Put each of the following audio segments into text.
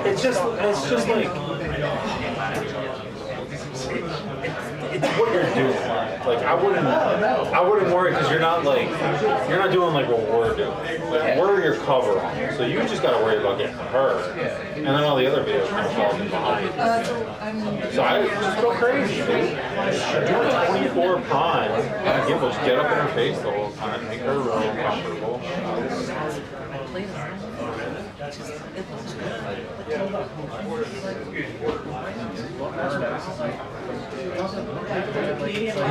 It's just like it's what you're doing. Like I wouldn't worry because you're not doing like what we're doing. Like we're your cover on, so you just got to worry about getting hurt, and then all the other videos kind of fall in behind. So I just go crazy, dude. Do it 24 times. Get up in her face the whole time, make her real comfortable.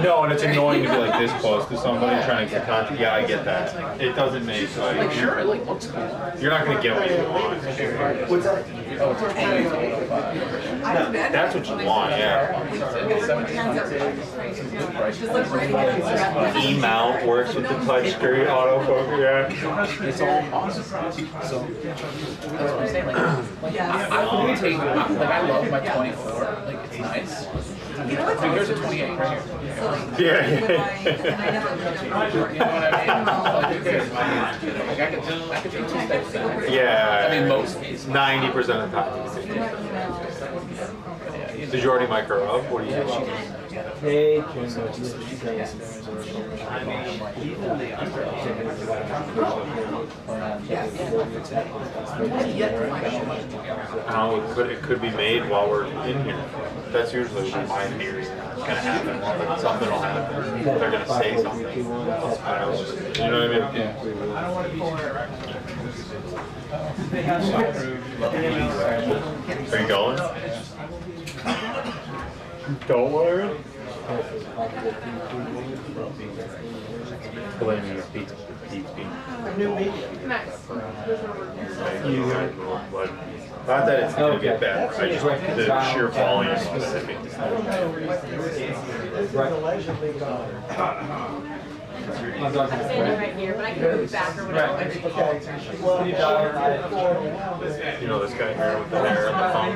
No, and it's annoying to be like this close to somebody trying to get contact. Yeah, I get that. It doesn't make like sure, it looks cool. You're not gonna get what you want. What's that? Oh, it's That's what you want, yeah. E-mount works with the touchscreen autofocus, yeah. It's all awesome. So that's what I'm saying. Like I love my 24. Like it's nice. Dude, here's a 28 right here. Yeah. You know what I mean? Like I could take 2 steps down. Yeah. I mean, most cases. 90% of the time. Did you already mic her up? What do you think? Hey, It could be made while we're in here. That's usually what my theory is going to happen. Like something will happen. They're going to say something. You know what I mean? Are you going? Don't worry. Blaming his pizza. Nice. Not that it's going to get better. I just like the sheer volume of specific. I'm standing right here, but I can move back or whatever. You know this guy here with the hair and the phone?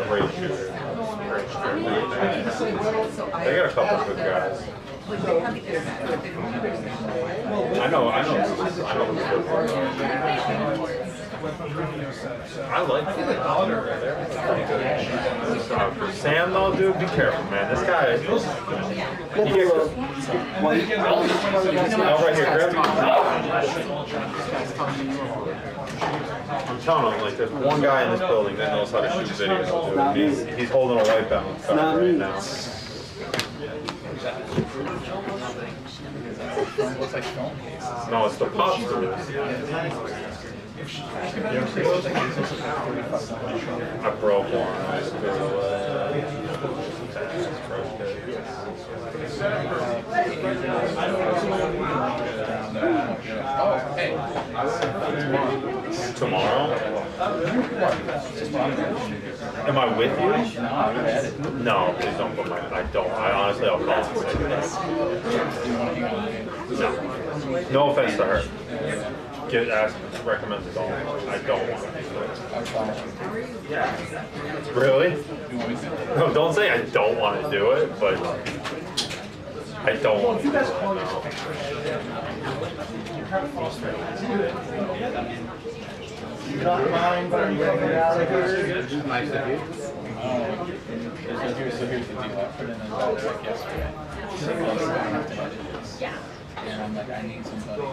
Great shooter. They got a couple of good guys. I know. I like the powder right there. For Sam though, dude, be careful, man. This guy is right here, grab me. I'm telling him, like, there's one guy in this building that knows how to shoot videos, dude. He's holding a white balance right now. Looks like film cases. No, it's the pop. I broke one. I just threw it away. Oh, hey. Tomorrow? Am I with you? No, please don't put my. I don't. I honestly, I'll call and say that. No. No offense to her. Recommend it all. I don't want to do it. Really? No, don't say I don't want to do it, but I don't want to do it. You don't mind, but you gotta get out of here. Nice of you. So here's the deal. I put in a check yesterday. Yeah. And I'm like, I need somebody.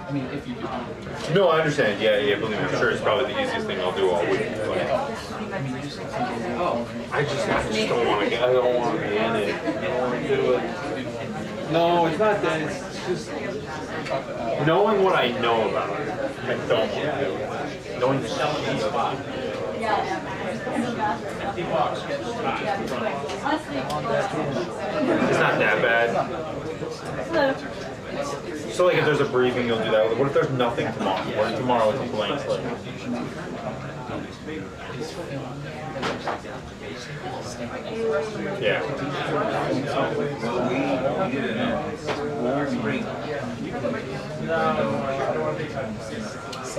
I mean, if you do. No, I understand. Yeah, believe me, I'm sure it's probably the easiest thing I'll do all week. But I just don't want to. I don't want to be in it. I don't want to do it. No, it's not that. It's just knowing what I know about it. I don't want to do it. Knowing the it's not that bad. So like if there's a briefing, you'll do that. What if there's nothing tomorrow? What if tomorrow it's a blank slate? Yeah.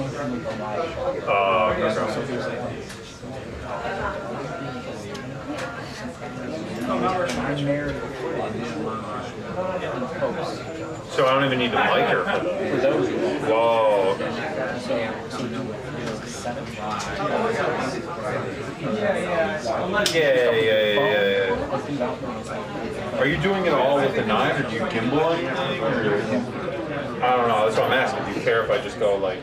same thing with the live show. Okay. So there's like my narrative post. So I don't even need to like her. For those who Whoa. Yeah. Are you doing it all with the knife, or do you gimbal anything? Or I don't know. That's what I'm asking. Do you care if I just go like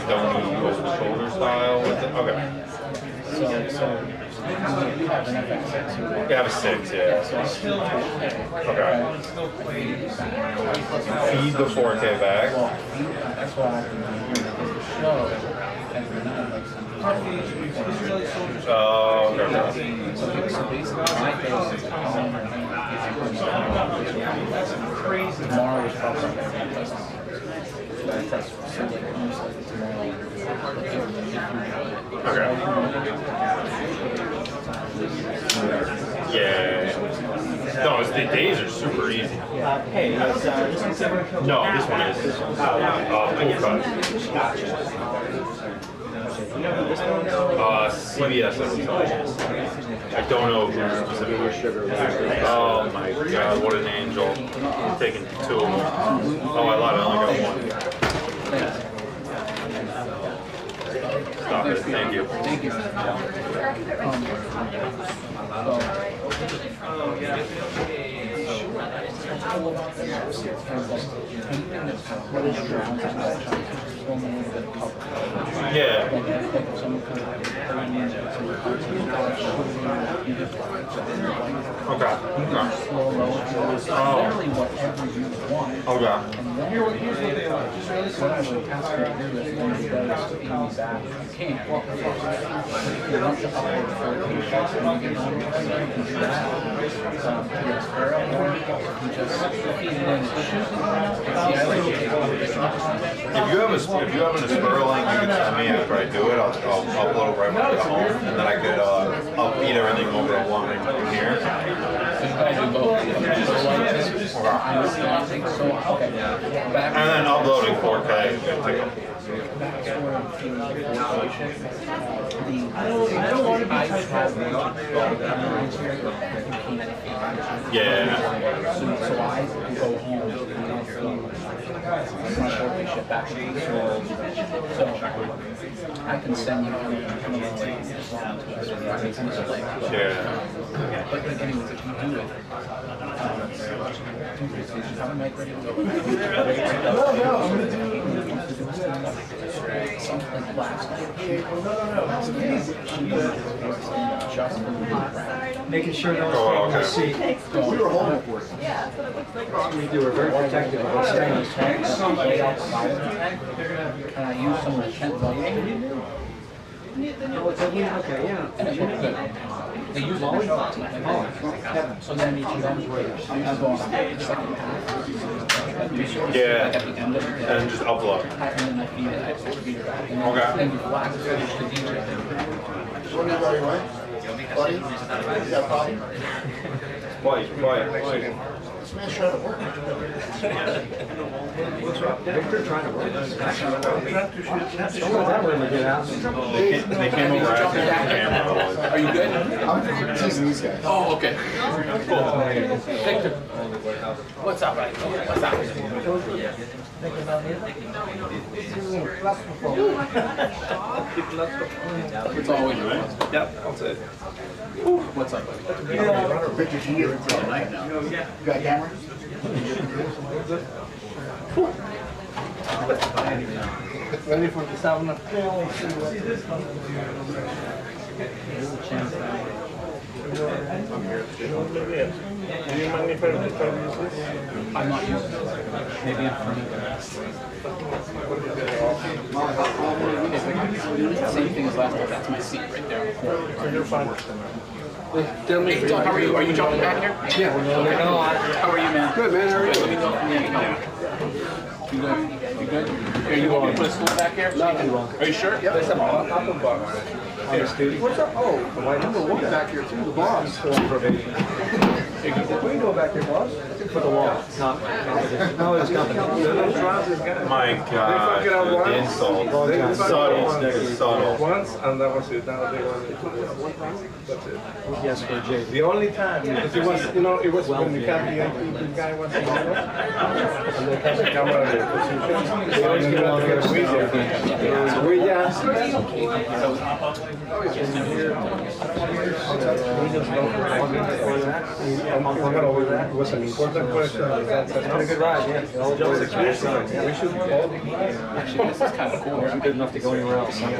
don't over the shoulder style with it? Okay. So you have an FX6. Yeah, I have a 6. Yeah. Okay. Feed the 4K back. Well, that's why I can do the show every night. Oh, okay. So basically, my case is tomorrow is probably Okay. Yeah. No, the days are super easy. Hey, No, this one is full cut. CBS. I don't know who specifically. Oh my god, what an angel. He's taking 2 of them. Oh, I lied, I only got 1. Stop it, thank you. Thank you. Yeah. Okay. Literally whatever you want. Okay. And then here's what they are. What I would ask you to do is one of those things that if you can. If you want to upload 14 shots and you get on your site, you can do that. You just feed it in and shoot it. If you have an Aspera link, you can send me after I do it. I'll upload it right when I get home, and then I could I'll feed everything over the line from here. And then uploading 4K is gonna take yeah. So I go home my birthday shit back to the store. So I can send you Yeah. But anyways, if you do it, have a mic ready to go. Something last night. making sure no Oh, one's okay. taking a seat. We were home for it. We were very protective of our status. Way outside of the tank, and I used some of the tent volume. Okay, yeah. And it looked good. They use all the so then each of them were the second half. Yeah. Like at the end of it. And just upload. And then I feed it, I feed it back. And Okay. then you flash it to the DJ. Buddy, you got a problem? Quiet. This man's trying to work. Victor trying to work. Some of them really get out. They came over asking for the camera. Are you good? I'm teasing these guys. Oh, okay. Cool. Victor, what's up, buddy? What's up? It's always right. Yep, that's it. What's up, buddy? Pictures here until night now. You got a camera? Ready for the sauna? I'm not using it. Maybe in front of same thing as last time. That's my seat right there. You're fine. Hey, Doug, how are you? Are you jumping back here? Yeah, How are you, man? good, man. How are you? Let me know from the You good? You good? Are you going to put a stool back here? Are you sure? Yep. There's some upper box on the studio. What's up? Oh, my number one back here too, the boss. What are you doing back there, boss? For the wall, not competition. No, it's company. My God, the insult. Subtle. It's subtle. Once, and that was it. Now they want it. That's it. Yes, for Jay. The only time, because it was, you know, it was when the guy was in the middle, and they had the camera in their position. They always give out the we just. It was an important question. That's a good ride, yeah. We should all be. Actually, this is kind of cool. I'm good enough to go anywhere else. That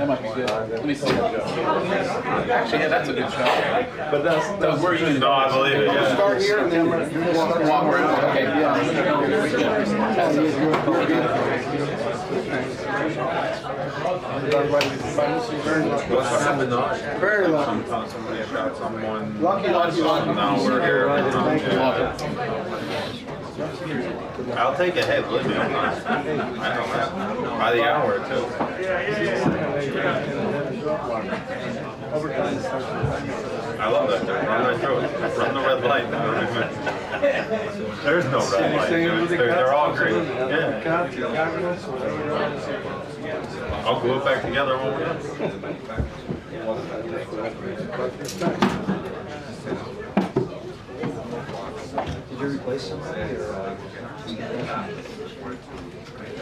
might be good. Let me see. Actually, yeah, that's a good shot. But that's Where you No, I believe it. Yeah. start here and then walk around. Okay, yeah. What's happened though? Very lucky. Somebody shot someone. Lucky. Now we're here. I'll take a hit, believe me. I know that. By the hour, too. I love that guy. Run right through it. Run the red light. There's no red light. They're all green. Yeah. I'll glue it back together when we're done. Did you replace somebody or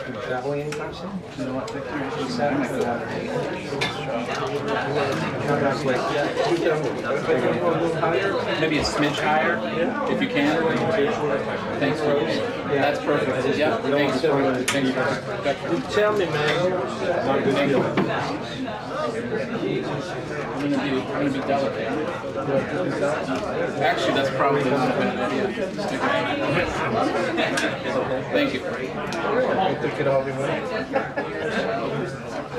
you traveling anytime soon? You know what, Victor? Maybe a smidge higher, if you can. Thanks, folks. That's perfect. Yeah, thanks. You tell me, man. Not a good deal. I'm gonna be delicate. Actually, that's probably not a bad idea. Stick around. Thank you. Take it all in one.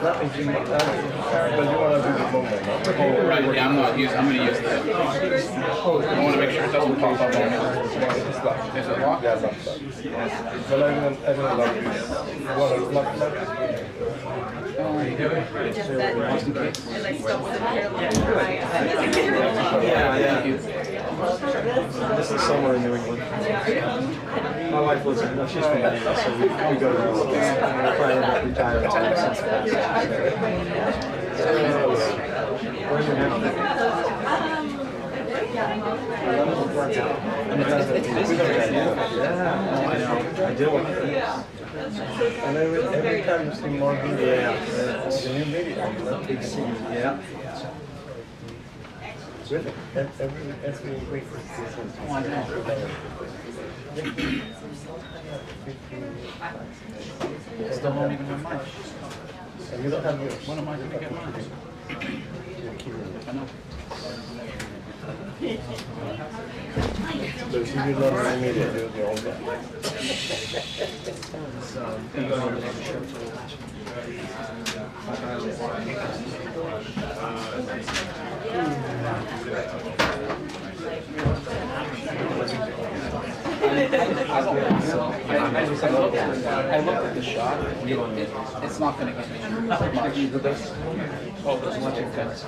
Nothing to make that. But you want to do the moment. Oh, right. Yeah, I'm gonna use that. I want to make sure it doesn't pop up on me. It's locked. Is it locked? Yeah, locked. But I don't lock this. Well, it's locked. Just that, as I stuck with the Karoline Yeah. This is somewhere in New England. My wife lives in, no, she's from India, so we go to these. We're planning to retire in 10 cents. Where's your house? Yeah, I know. I do. And every time you see more video, it's a new video. Big city, yeah. Really? Every week. Oh, I know. Still don't even have mine. And you don't have yours. When am I gonna get mine? I know. So if you do not have media, you'll be all that. I looked at the shot. It's not going to get me much. Oh, there's much intense.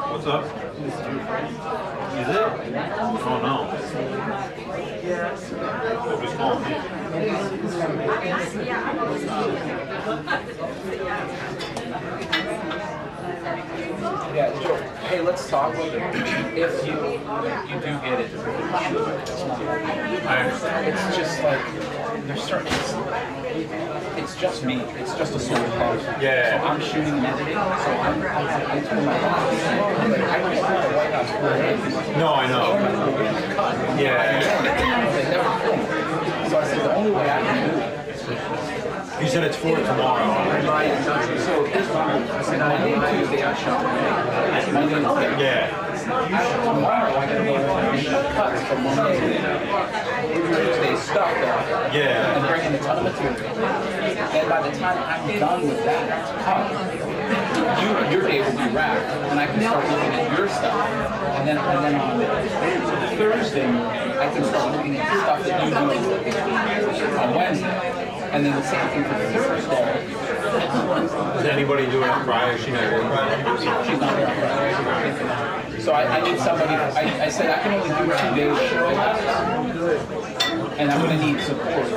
What's up? Is it? Oh no. It'll be small. Yeah, Joe, hey, let's talk. If you do get it, I understand. it's just like, there's certain, it's just me. It's just a solo card. Yeah. So I'm shooting and editing, so I told my boss, I don't want the White House for anything. No, I know. Yeah. They never film. So I said, the only way I can do it. You said it's for tomorrow. So here's what I said, Tuesday I shot. Monday and Tuesday. Yeah. Tomorrow I gotta go and cut from Monday. Tuesday stuff though. Yeah. And bring in a ton of material. And by the time I'm done with that cut, your day will be wrapped, and I can start looking at your stuff, and then on Thursday I can start looking at the stuff that you do on Wednesday, and then the same thing for Thursday. Is anybody doing it Friday? She's not doing Friday. She's not here on Friday. So I need somebody. I said I can only do 2 days show, and I'm going to need support.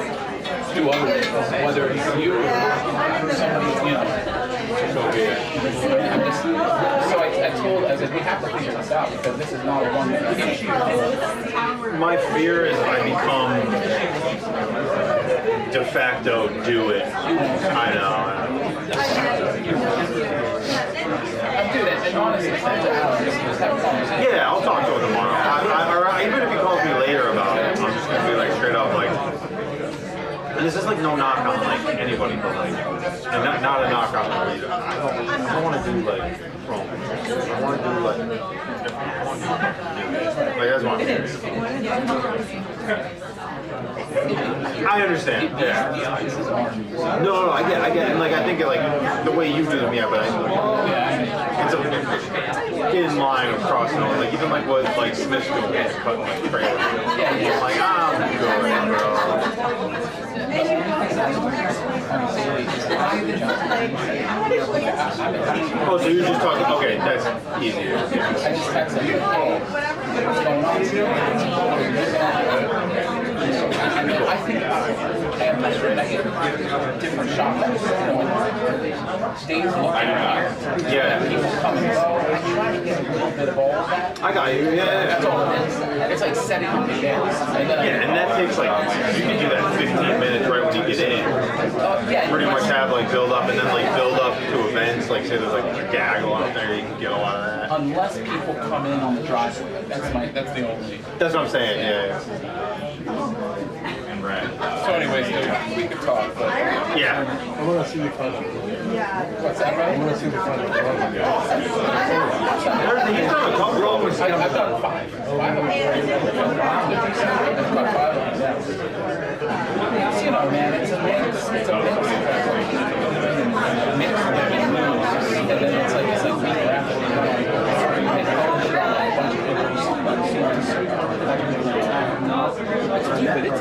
2 other days, whether it's you or somebody, you know. So I told, I said, we have to figure this out because this is not a one-man issue. My fear is I become de facto do it. I know. Dude, and honestly, send it out. Just have a conversation. Yeah, I'll talk to him tomorrow. Or even if he calls me later about it, I'm just gonna be like straight up like. And this is like no knock on like anybody, but like, and not a knock on the leader. I don't want to do like wrong. I want to do like that's one. I understand. Yeah. No, I get, and like I think like the way you do them, yeah, but it's a thin line of crossing over. Like even like what like Smith's doing, cut like trailer. I'm like, I'm good, bro. Oh, so you're just talking, okay, that's easier. I just texted you, hey, what's going on? I think I have different shop stays looking Yeah. people come and go. I try to get a little bit of all of that. I got you, yeah. That's all it is. It's like setting up the dance. Yeah, and that takes like, you can do that in 15 minutes right when you get in. Yeah, Pretty much have like build up and then like build up to events, like say there's like a gaggle out there, you can get a lot of that. unless people come in on the driveway. That's the only. That's what I'm saying, yeah. So anyways, dude, we could talk, but Yeah. I want to see the final. what's that, right? I want to see the final. He's done a couple of them. I've done 5. 5 of them. I've got 5 of them. You know, man, it's a mix. It's a mix. And then it's like we wrap it. It's stupid. It's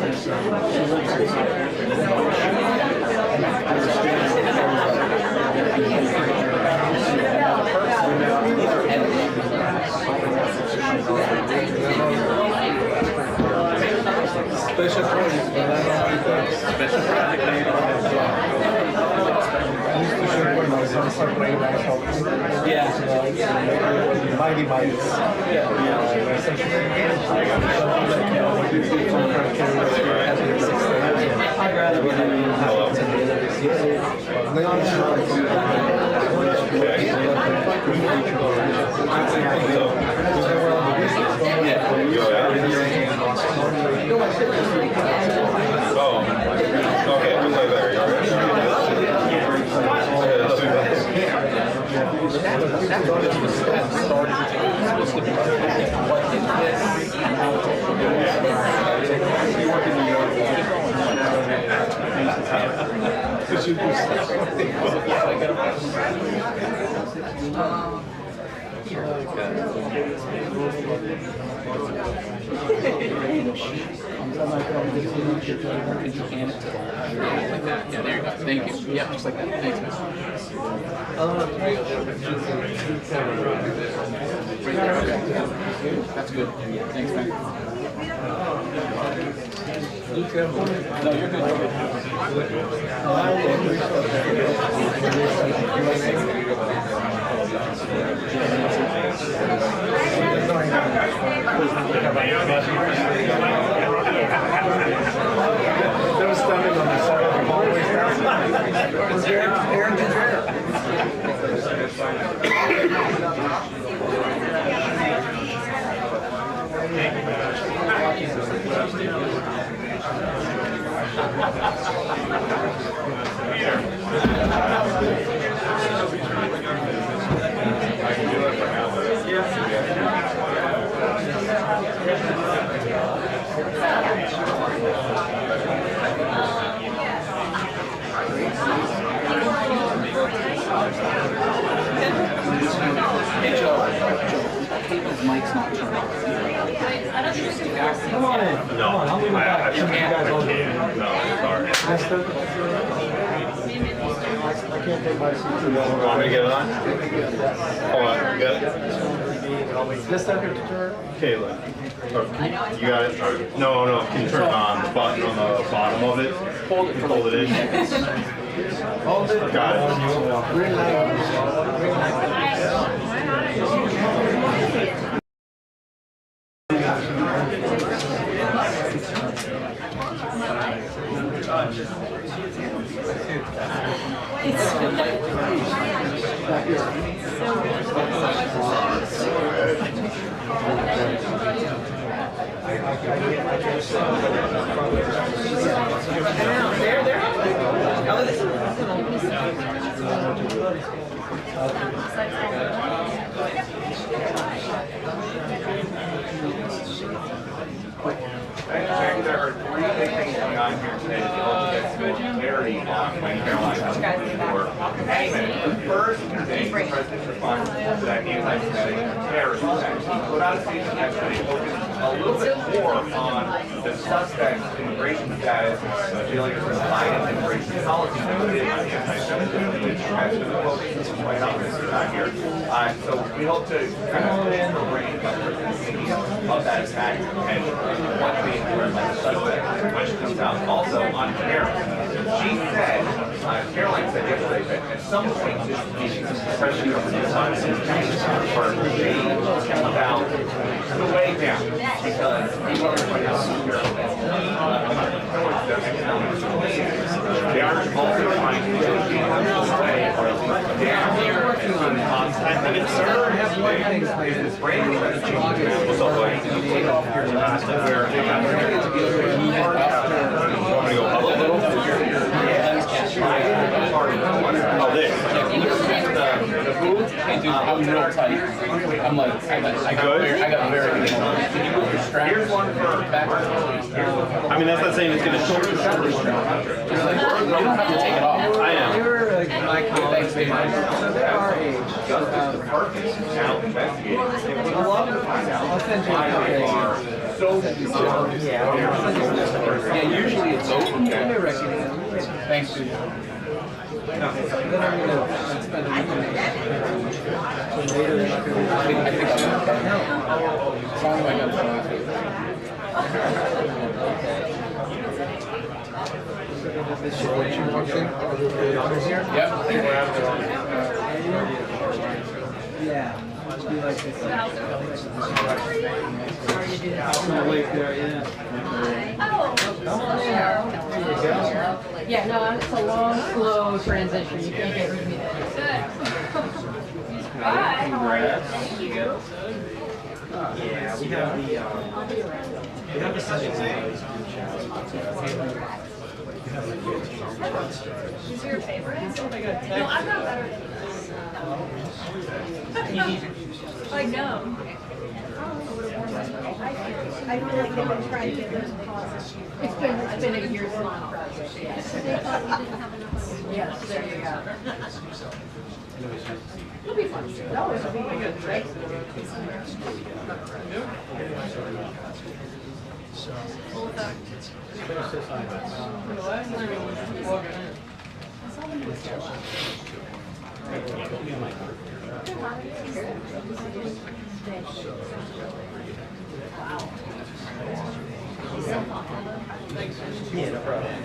Special projects, but I don't like that. Special project name. I used to show when my son started playing myself. yeah. Mighty Mites. I'd rather be Oh, okay, we'll play there. You already? Yeah, there you go. Thank you. Yeah, just like that. Thanks, man. That's good. Thanks, man. No, you're good. They were standing on the side of the hallway. Aaron did Yeah. I can't take my seat. Want me to get it on? Hold on, you got it? This temperature. Kayla. You got it? No, no, can you turn it on? The button on the bottom of it? Hold it in. Hold it. Got it. Green light. There are three big things going on here today to help get more clarity on when Caroline has to work. The first thing the President's response to that anti-Semitic terrorism act, he put out a statement yesterday focused a little bit more on the suspect's immigration status, dealing with Biden's immigration policy than it is on anti-Semitism, which actually the quote is quite obvious not here. So we hope to kind of pull the brain of that attack and what's being learned by the suspect when she comes out. Also on Caroline, she said, Caroline said yesterday that at some point this meeting, the President of the United States for a about the way down because he wanted to point out they are also trying to negotiate the way or at least down here and it's sir has one thing is brain what's up buddy take off your last where they got ready to get ready you want me to go up a little Oh, this. The booth, hey dude, I'm real tight. I'm like, I got very good. Can you move your strap? Here's one for back. I mean, that's not saying it's going to short your shoulder strap. You don't have to take it off. I am. They were like my colleagues. So they're our age. the purpose is now investigating. A lot of I'll send you Why they are so Yeah, usually it's open. They're recognizing. Thanks, dude. Then I'm gonna spend a week. So later they're not gonna I think I'm okay. As long as I got this situation function. Yep. Yeah. Must be like this. Yeah, no, it's a long, slow transition. You can't get rid of me there. Good. Bye. Thank you. Yeah, we have the settings in those group chats. Who's your favorite? No, I'm not better than this. Like, no. I feel like they've been trying to get those pauses. It's been a year's long project. Yes. They thought you didn't have enough. Yes, there you go. It'll be fun. No, it'll be good, right? Full effect. Yeah, no problem.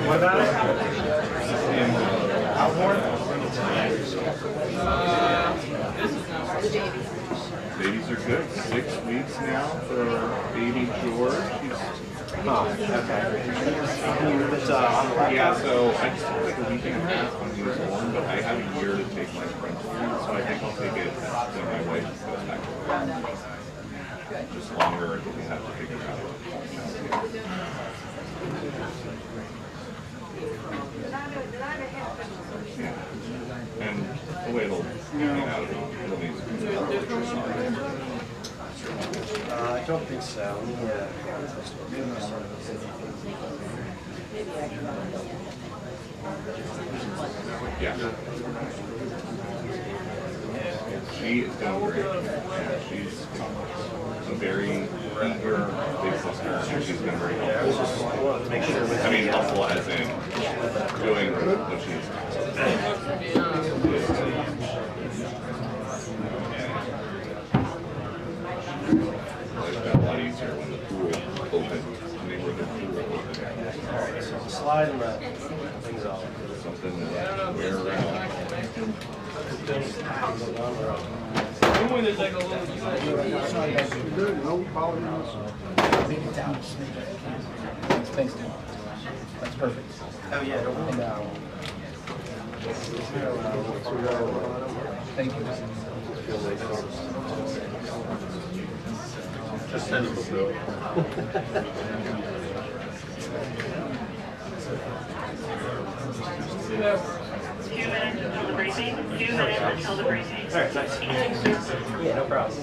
What about it? Babies are good. 6 weeks now for baby George. Yeah, so I just took like a week and a half when he was born, but I have a year to take my parental leave, so I think I'll take it when my wife goes back to work. Just longer until we have to figure out. Yeah. And the way it'll hang out, it'll be don't think so. Yeah. Yeah. She is doing great. Yeah, she's a very eager big sister, and she's been very helpful. Make sure I mean, helpful as in doing what she's like that a lot easier when the pool opened. I mean, where the pool opened. So slide and that things off. Something to wear around. Thanks, Tim. That's perfect. Oh yeah, don't worry about it. Thank you. Just send them a bill. Until the briefing. All right, nice. Yeah, no problem.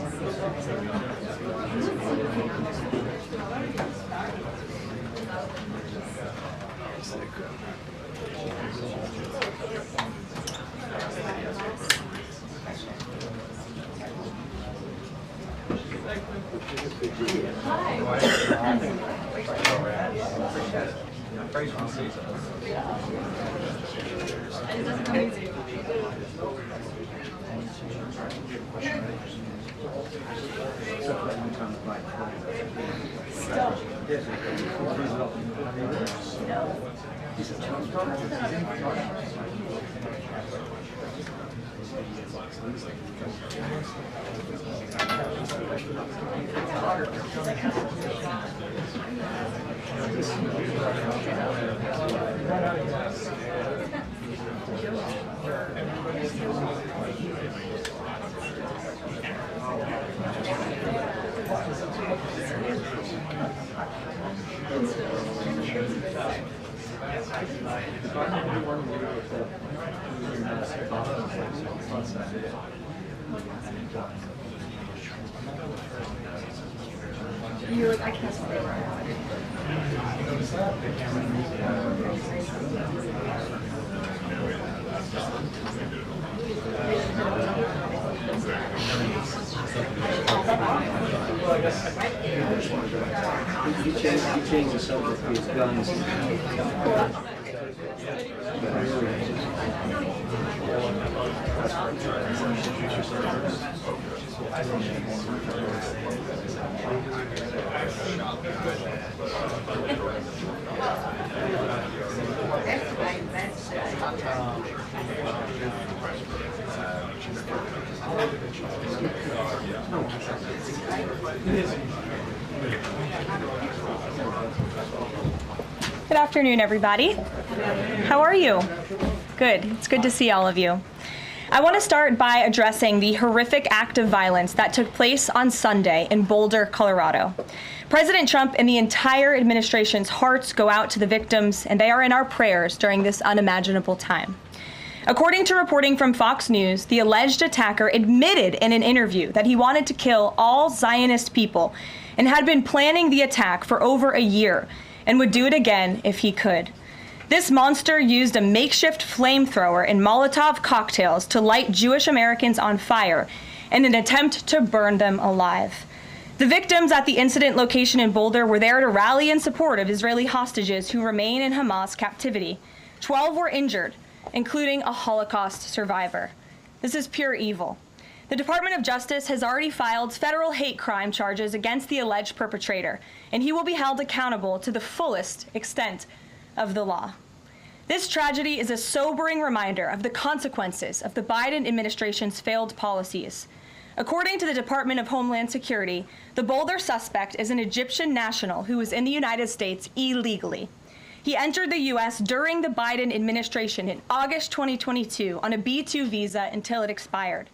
You're like, I can't stay around. You change the subject to his guns. Good afternoon, everybody. How are you? Good. It's good to see all of you. I want to start by addressing the horrific act of violence that took place on Sunday in Boulder, Colorado. President Trump and the entire administration's hearts go out to the victims, and they are in our prayers during this unimaginable time. According to reporting from Fox News, the alleged attacker admitted in an interview that he wanted to kill all Zionist people and had been planning the attack for over a year and would do it again if he could. This monster used a makeshift flamethrower and Molotov cocktails to light Jewish Americans on fire in an attempt to burn them alive. The victims at the incident location in Boulder were there to rally in support of Israeli hostages who remain in Hamas captivity. 12 were injured, including a Holocaust survivor. This is pure evil. The Department of Justice has already filed federal hate crime charges against the alleged perpetrator, and he will be held accountable to the fullest extent of the law. This tragedy is a sobering reminder of the consequences of the Biden administration's failed policies. According to the Department of Homeland Security, the Boulder suspect is an Egyptian national who was in the United States illegally. He entered the U.S. during the Biden administration in August 2022 on a B-2 visa until it expired.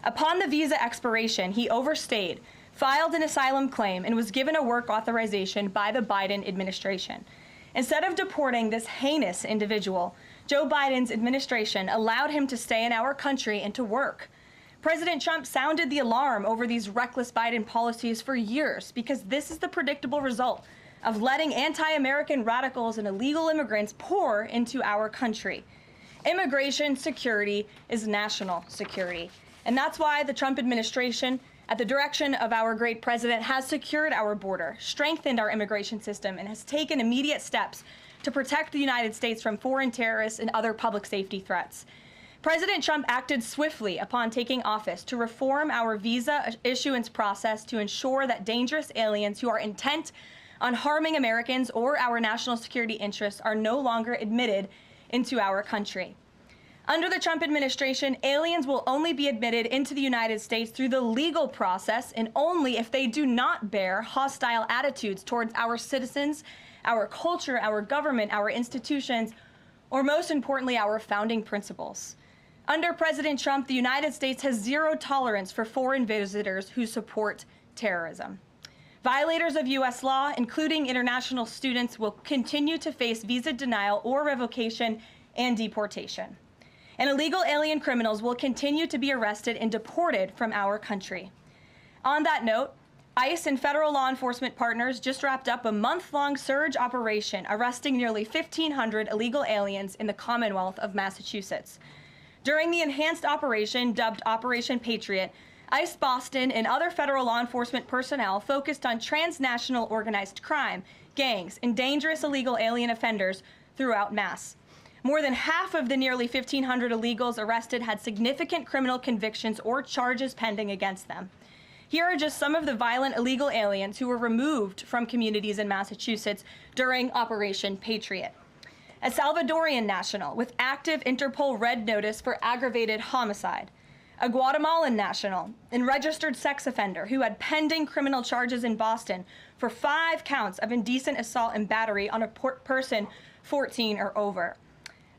Upon the visa expiration, he overstayed, filed an asylum claim, and was given a work authorization by the Biden administration. Instead of deporting this heinous individual, Joe Biden's administration allowed him to stay in our country and to work. President Trump sounded the alarm over these reckless Biden policies for years because this is the predictable result of letting anti-American radicals and illegal immigrants pour into our country. Immigration security is national security. And that's why the Trump administration, at the direction of our great president, has secured our border, strengthened our immigration system, and has taken immediate steps to protect the United States from foreign terrorists and other public safety threats. President Trump acted swiftly upon taking office to reform our visa issuance process to ensure that dangerous aliens who are intent on harming Americans or our national security interests are no longer admitted into our country. Under the Trump administration, aliens will only be admitted into the United States through the legal process and only if they do not bear hostile attitudes towards our citizens, our culture, our government, our institutions, or most importantly, our founding principles. Under President Trump, the United States has zero tolerance for foreign visitors who support terrorism. Violators of U.S. law, including international students, will continue to face visa denial or revocation and deportation. And illegal alien criminals will continue to be arrested and deported from our country. On that note, ICE and federal law enforcement partners just wrapped up a month-long surge operation arresting nearly 1,500 illegal aliens in the Commonwealth of Massachusetts. During the enhanced operation, dubbed Operation Patriot, ICE Boston and other federal law enforcement personnel focused on transnational organized crime, gangs, and dangerous illegal alien offenders throughout Mass. More than half of the nearly 1,500 illegals arrested had significant criminal convictions or charges pending against them. Here are just some of the violent illegal aliens who were removed from communities in Massachusetts during Operation Patriot. A Salvadorian national with active Interpol red notice for aggravated homicide. A Guatemalan national and registered sex offender who had pending criminal charges in Boston for 5 counts of indecent assault and battery on a person 14 or over.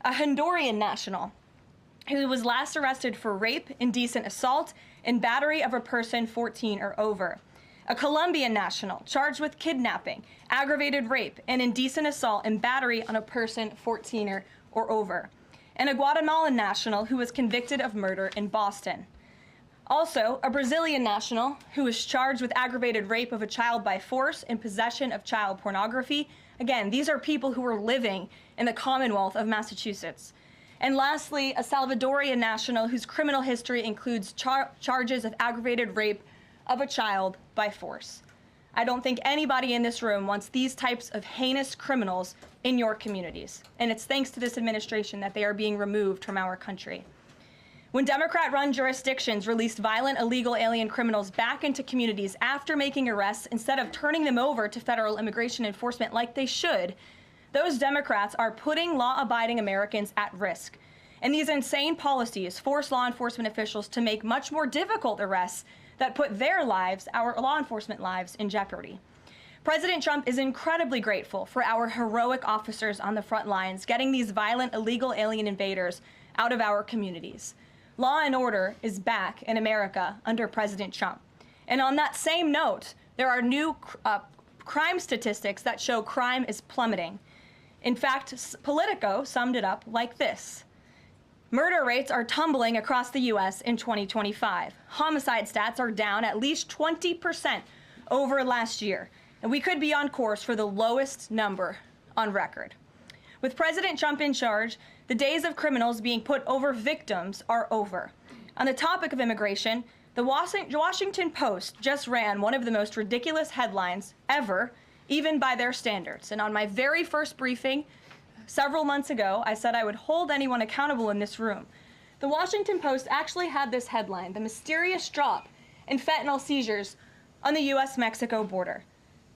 A Honduran national who was last arrested for rape, indecent assault, and battery of a person 14 or over. A Colombian national charged with kidnapping, aggravated rape, and indecent assault and battery on a person 14 or over. And a Guatemalan national who was convicted of murder in Boston. Also, a Brazilian national who was charged with aggravated rape of a child by force and possession of child pornography. Again, these are people who are living in the Commonwealth of Massachusetts. And lastly, a Salvadorian national whose criminal history includes charges of aggravated rape of a child by force. I don't think anybody in this room wants these types of heinous criminals in your communities. And it's thanks to this administration that they are being removed from our country. When Democrat-run jurisdictions released violent illegal alien criminals back into communities after making arrests instead of turning them over to federal immigration enforcement like they should, those Democrats are putting law-abiding Americans at risk. And these insane policies force law enforcement officials to make much more difficult arrests that put their lives, our law enforcement lives, in jeopardy. President Trump is incredibly grateful for our heroic officers on the front lines getting these violent illegal alien invaders out of our communities. Law and order is back in America under President Trump. And on that same note, there are new crime statistics that show crime is plummeting. In fact, Politico summed it up like this. Murder rates are tumbling across the U.S. in 2025. Homicide stats are down at least 20% over last year, and we could be on course for the lowest number on record. With President Trump in charge, the days of criminals being put over victims are over. On the topic of immigration, the Washington Post just ran one of the most ridiculous headlines ever, even by their standards. And on my very first briefing, several months ago, I said I would hold anyone accountable in this room. The Washington Post actually had this headline, "The Mysterious Drop in Fentanyl Seizures on the U.S.-Mexico Border."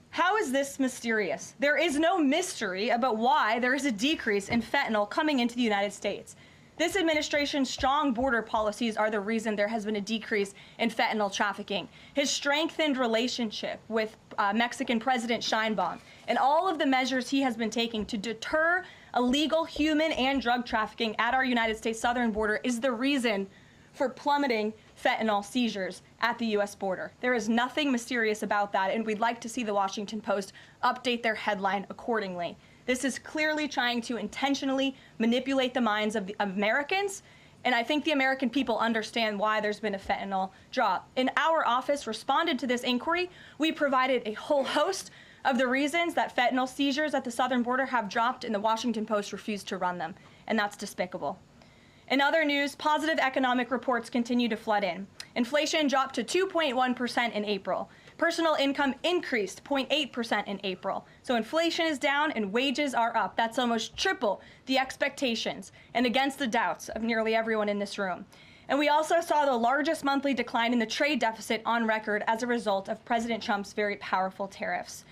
How is this mysterious? There is no mystery about why there is a decrease in fentanyl coming into the United States. This administration's strong border policies are the reason there has been a decrease in fentanyl trafficking. His strengthened relationship with Mexican President Sheinbaum and all of the measures he has been taking to deter illegal human and drug trafficking at our United States southern border is the reason for plummeting fentanyl seizures at the U.S. border. There is nothing mysterious about that, and we'd like to see the Washington Post update their headline accordingly. This is clearly trying to intentionally manipulate the minds of the Americans And I think the American people understand why there's been a fentanyl drop. And our office responded to this inquiry. We provided a whole host of the reasons that fentanyl seizures at the southern border have dropped, and the Washington Post refused to run them. And that's despicable. In other news, positive economic reports continue to flood in. Inflation dropped to 2.1% in April. Personal income increased 0.8% in April. So inflation is down and wages are up. That's almost triple the expectations and against the doubts of nearly everyone in this room. And we also saw the largest monthly decline in the trade deficit on record as a result of President Trump's very powerful tariffs.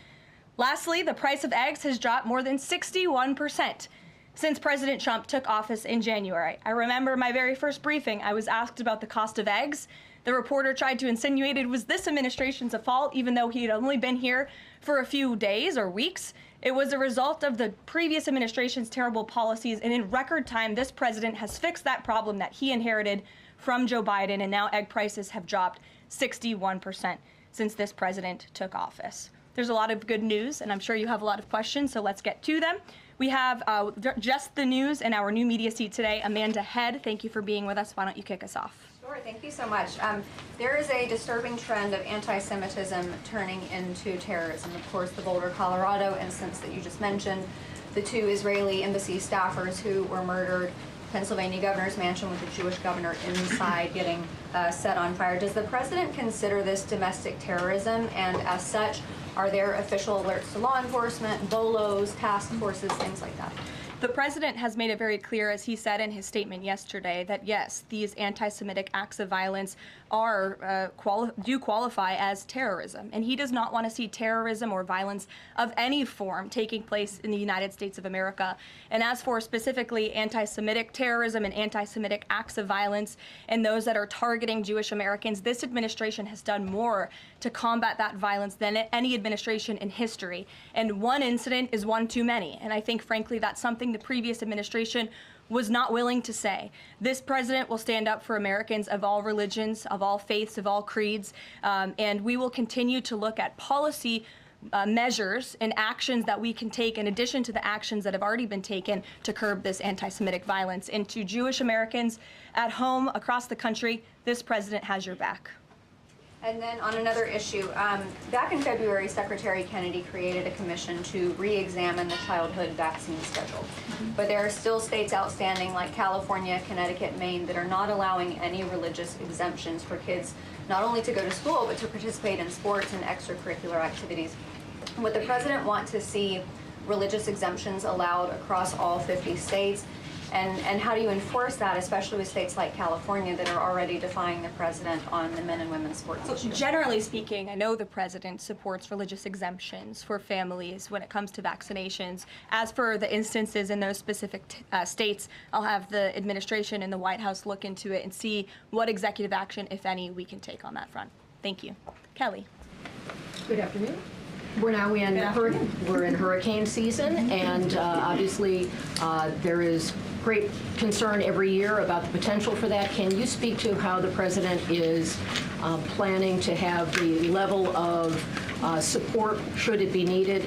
Lastly, the price of eggs has dropped more than 61% since President Trump took office in January. I remember my very first briefing, I was asked about the cost of eggs. The reporter tried to insinuate it was this administration's fault, even though he had only been here for a few days or weeks. It was a result of the previous administration's terrible policies, and in record time, this president has fixed that problem that he inherited from Joe Biden, and now egg prices have dropped 61% since this president took office. There's a lot of good news, and I'm sure you have a lot of questions, so let's get to them. We have just the news in our new media seat today. Amanda Head, thank you for being with us. Why don't you kick us off? Sure, thank you so much. There is a disturbing trend of anti-Semitism turning into terrorism. Of course, the Boulder, Colorado instance that you just mentioned, the 2 Israeli embassy staffers who were murdered, Pennsylvania governor's mansion with the Jewish governor inside getting set on fire. Does the president consider this domestic terrorism? And as such, are there official alerts to law enforcement, BOLOs, task forces, things like that? The president has made it very clear, as he said in his statement yesterday, that yes, these anti-Semitic acts of violence are do qualify as terrorism, and he does not want to see terrorism or violence of any form taking place in the United States of America. And as for specifically anti-Semitic terrorism and anti-Semitic acts of violence and those that are targeting Jewish Americans, this administration has done more to combat that violence than any administration in history. And one incident is one too many, and I think, frankly, that's something the previous administration was not willing to say. This president will stand up for Americans of all religions, of all faiths, of all creeds, and we will continue to look at policy measures and actions that we can take in addition to the actions that have already been taken to curb this anti-Semitic violence. And to Jewish Americans at home, across the country, this president has your back. And then on another issue, back in February, Secretary Kennedy created a commission to re-examine the childhood vaccine schedule. But there are still states outstanding like California, Connecticut, Maine that are not allowing any religious exemptions for kids, not only to go to school, but to participate in sports and extracurricular activities. Would the president want to see religious exemptions allowed across all 50 states? And how do you enforce that, especially with states like California that are already defying the president on the men and women's sports issue? Generally speaking, I know the president supports religious exemptions for families when it comes to vaccinations. As for the instances in those specific states, I'll have the administration and the White House look into it and see what executive action, if any, we can take on that front. Thank you. Kelly. Good afternoon. We're now in hurricane season, and obviously there is great concern every year about the potential for that. Can you speak to how the president is planning to have the level of support, should it be needed,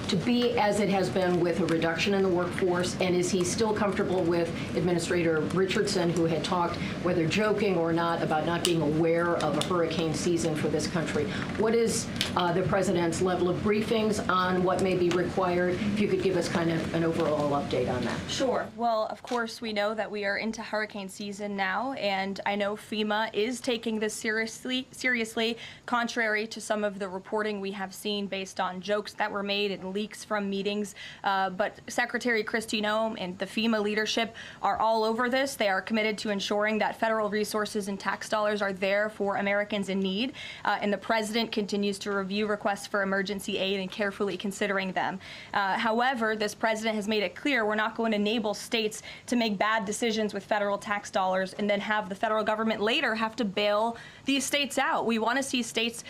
to be as it has been with a reduction in the workforce? And is he still comfortable with Administrator Richardson, who had talked, whether joking or not, about not being aware of a hurricane season for this country? What is the president's level of briefings on what may be required? If you could give us kind of an overall update on that. Sure. Well, of course, we know that we are into hurricane season now, and I know FEMA is taking this seriously, contrary to some of the reporting we have seen based on jokes that were made and leaks from meetings. But Secretary Kristi Noem and the FEMA leadership are all over this. They are committed to ensuring that federal resources and tax dollars are there for Americans in need. And the president continues to review requests for emergency aid and carefully considering them. However, this president has made it clear we're not going to enable states to make bad decisions with federal tax dollars and then have the federal government later have to bail these states out. We want to see states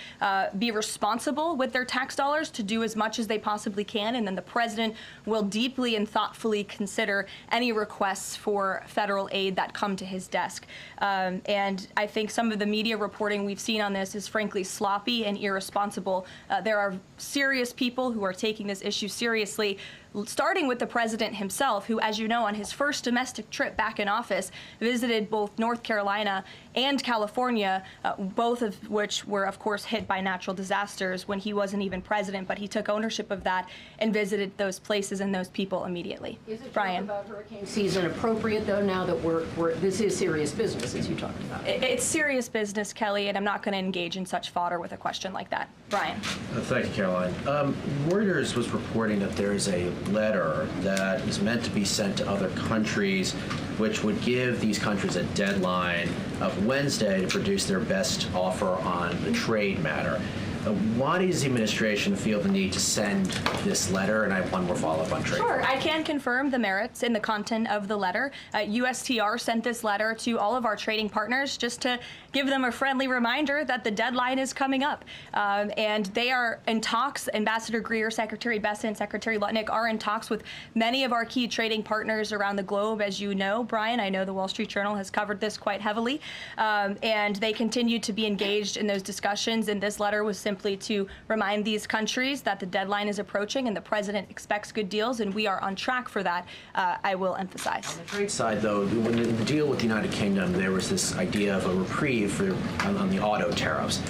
be responsible with their tax dollars to do as much as they possibly possibly can, and then the president will deeply and thoughtfully consider any requests for federal aid that come to his desk. And I think some of the media reporting we've seen on this is frankly sloppy and irresponsible. There are serious people who are taking this issue seriously, starting with the president himself, who, as you know, on his first domestic trip back in office, visited both North Carolina and California, both of which were, of course, hit by natural disasters when he wasn't even president, but he took ownership of that and visited those places and those people immediately. Is it Brian? about hurricane season appropriate, though, now that this is serious business, as you talked about? It's serious business, Kelly, and I'm not going to engage in such fodder with a question like that. Brian? Thank you, Caroline. Reuters was reporting that there is a letter that is meant to be sent to other countries, which would give these countries a deadline of Wednesday to produce their best offer on the trade matter. Why does the administration feel the need to send this letter? And I have one more follow-up on trade. Sure, I can confirm the merits in the content of the letter. USTR sent this letter to all of our trading partners just to give them a friendly reminder that the deadline is coming up. And they are in talks. Ambassador Greer, Secretary Bessent, Secretary Lutnick are in talks with many of our key trading partners around the globe. As you know, Brian, I know the Wall Street Journal has covered this quite heavily. And they continue to be engaged in those discussions. And this letter was simply to remind these countries that the deadline is approaching and the president expects good deals, and we are on track for that, I will emphasize. On the trade side, though, when the deal with the United Kingdom, there was this idea of a reprieve on the auto tariffs.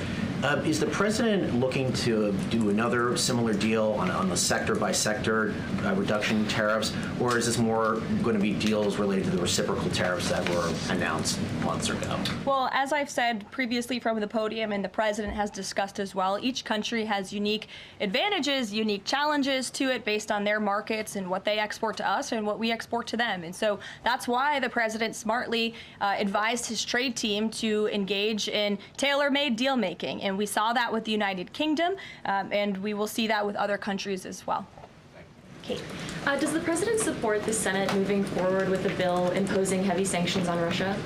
Is the president looking to do another similar deal on the sector-by-sector reduction in tariffs, or is this more going to be deals related to the reciprocal tariffs that were announced months ago? Well, as I've said previously from the podium, and the president has discussed as well, each country has unique advantages, unique challenges to it based on their markets and what they export to us and what we export to them. And so that's why the president smartly advised his trade team to engage in tailor-made deal-making. And we saw that with the United Kingdom, and we will see that with other countries as well. Kate. Does the president support the Senate moving forward with a bill imposing heavy sanctions on Russia?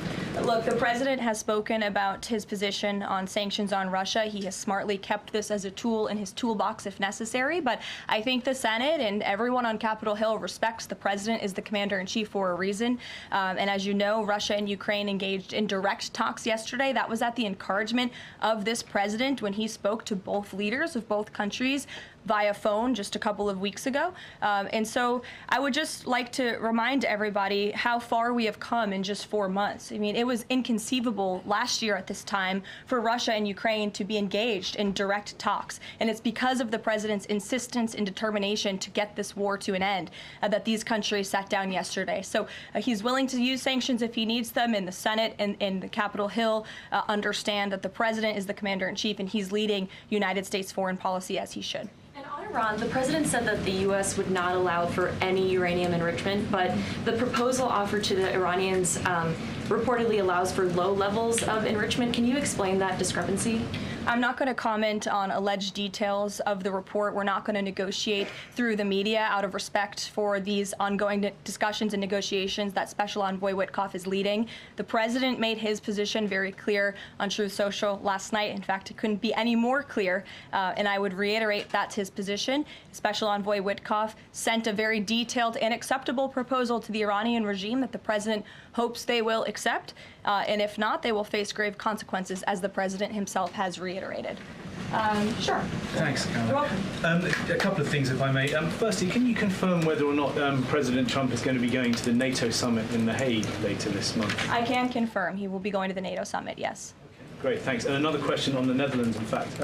Look, the president has spoken about his position on sanctions on Russia. He has smartly kept this as a tool in his toolbox if necessary, but I think the Senate and everyone on Capitol Hill respects the president is the commander-in-chief for a reason. And as you know, Russia and Ukraine engaged in direct talks yesterday. That was at the encouragement of this president when he spoke to both leaders of both countries via phone just a couple of weeks ago. And so I would just like to remind everybody how far we have come in just 4 months. I mean, it was inconceivable last year at this time for Russia and Ukraine to be engaged in direct talks. And it's because of the president's insistence and determination to get this war to an end that these countries sat down yesterday. So he's willing to use sanctions if he needs them, and the Senate and the Capitol Hill understand that the president is the commander-in-chief and he's leading United States foreign policy as he should. And on Iran, the president said that the U.S. would not allow for any uranium enrichment, but the proposal offered to the Iranians reportedly allows for low levels of enrichment. Can you explain that discrepancy? I'm not going to comment on alleged details of the report. We're not going to negotiate through the media out of respect for these ongoing discussions and negotiations that Special Envoy Witkoff is leading. The president made his position very clear on Truth Social last night. In fact, it couldn't be any more clear, and I would reiterate that's his position. Special Envoy Witkoff sent a very detailed and acceptable proposal to the Iranian regime that the president hopes they will accept, and if not, they will face grave consequences, as the president himself has reiterated. Sure. Thanks, Caroline. You're welcome. A couple of things, if I may. Firstly, can you confirm whether or not President Trump is going to be going to the NATO summit in The Hague later this month? I can confirm he will be going to the NATO summit, yes. Great, thanks. And another question on the Netherlands, in fact.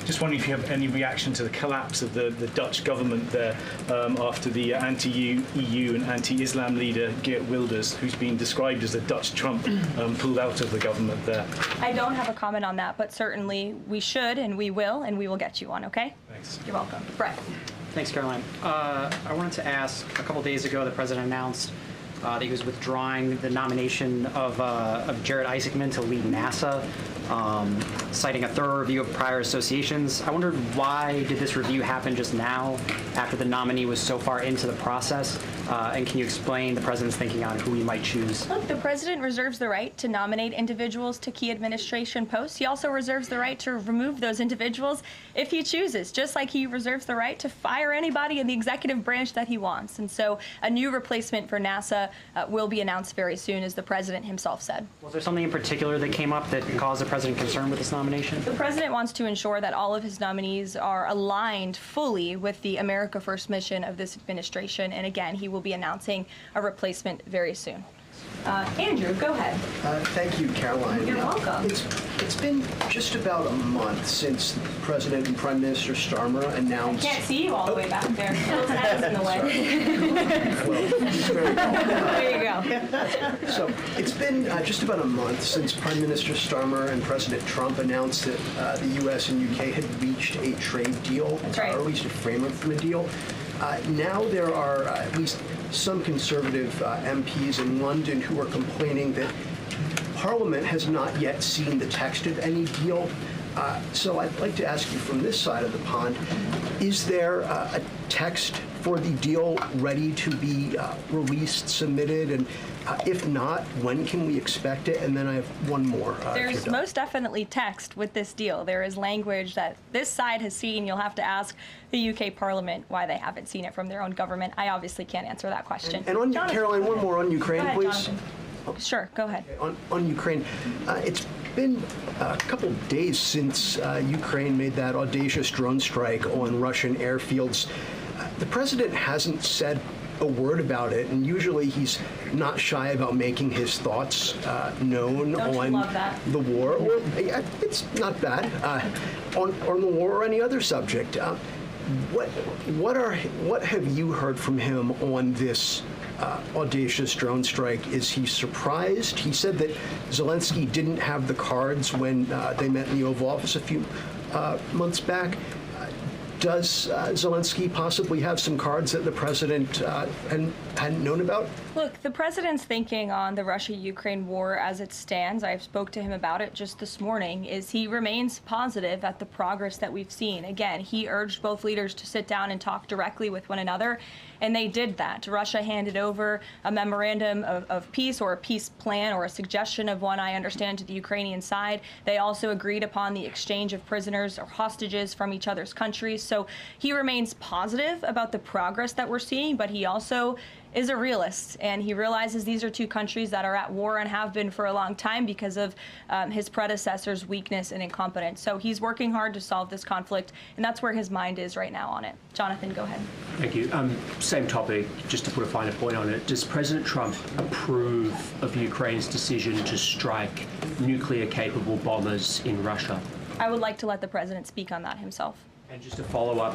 Just wondering if you have any reaction to the collapse of the Dutch government there after the anti-EU and anti-Islam leader Geert Wilders, who's been described as a Dutch Trump, pulled out of the government there. I don't have a comment on that, but certainly we should and we will get you one, okay? Thanks. You're welcome. Brett. Thanks, Caroline. I wanted to ask, a couple days ago, the president announced that he was withdrawing the nomination of Jared Isaacman to lead NASA. citing a thorough review of prior associations. I wondered, why did this review happen just now after the nominee was so far into the process? And can you explain the president's thinking on who he might choose? Look, the president reserves the right to nominate individuals to key administration posts. He also reserves the right to remove those individuals if he chooses, just like he reserves the right to fire anybody in the executive branch that he wants. And so a new replacement for NASA will be announced very soon, as the president himself said. Was there something in particular that came up that caused the president concern with this nomination? The president wants to ensure that all of his nominees are aligned fully with the America First mission of this administration. And again, he will be announcing a replacement very soon. Andrew, go ahead. Thank you, Caroline. You're welcome. It's been just about a month since President and Prime Minister Starmer announced... I can't see you all the way back there. Phil's head's in the way. There you go. So it's been just about a month since Prime Minister Starmer and President Trump announced that the U.S. and U.K. had reached a trade deal, That's right. or at least a framework for the deal. Now there are at least some conservative MPs in London who are complaining that Parliament has not yet seen the text of any deal. So I'd like to ask you from this side of the pond, is there a text for the deal ready to be released, submitted, and if not, when can we expect it? And then I have one more. There's most definitely text with this deal. There is language that this side has seen. You'll have to ask the UK Parliament why they haven't seen it from their own government. I obviously can't answer that question. And on Caroline, one more on Ukraine, go ahead, please. Jonathan. Sure, go ahead. On Ukraine, it's been a couple days since Ukraine made that audacious drone strike on Russian airfields. The president hasn't said a word about it, and usually he's not shy about making his thoughts known on the war. Or, it's not bad on the war or any other subject. What have you heard from him on this audacious drone strike? Is he surprised? He said that Zelensky didn't have the cards when they met in the Oval Office a few months back. Does Zelensky possibly have some cards that the president hadn't known about? Look, the president's thinking on the Russia-Ukraine war as it stands, I spoke to him about it just this morning, is he remains positive at the progress that we've seen. Again, he urged both leaders to sit down and talk directly with one another, and they did that. Russia handed over a memorandum of peace, or a peace plan, or a suggestion of one, I understand, to the Ukrainian side. They also agreed upon the exchange of prisoners or hostages from each other's countries. So he remains positive about the progress that we're seeing, but he also is a realist, and he realizes these are two countries that are at war and have been for a long time because of his predecessor's weakness and incompetence. So he's working hard to solve this conflict, and that's where his mind is right now on it. Jonathan, go ahead. Thank you. Same topic, just to put a finer point on it. Does President Trump approve of Ukraine's decision to strike nuclear-capable bombers in Russia? I would like to let the president speak on that himself. And just to follow up,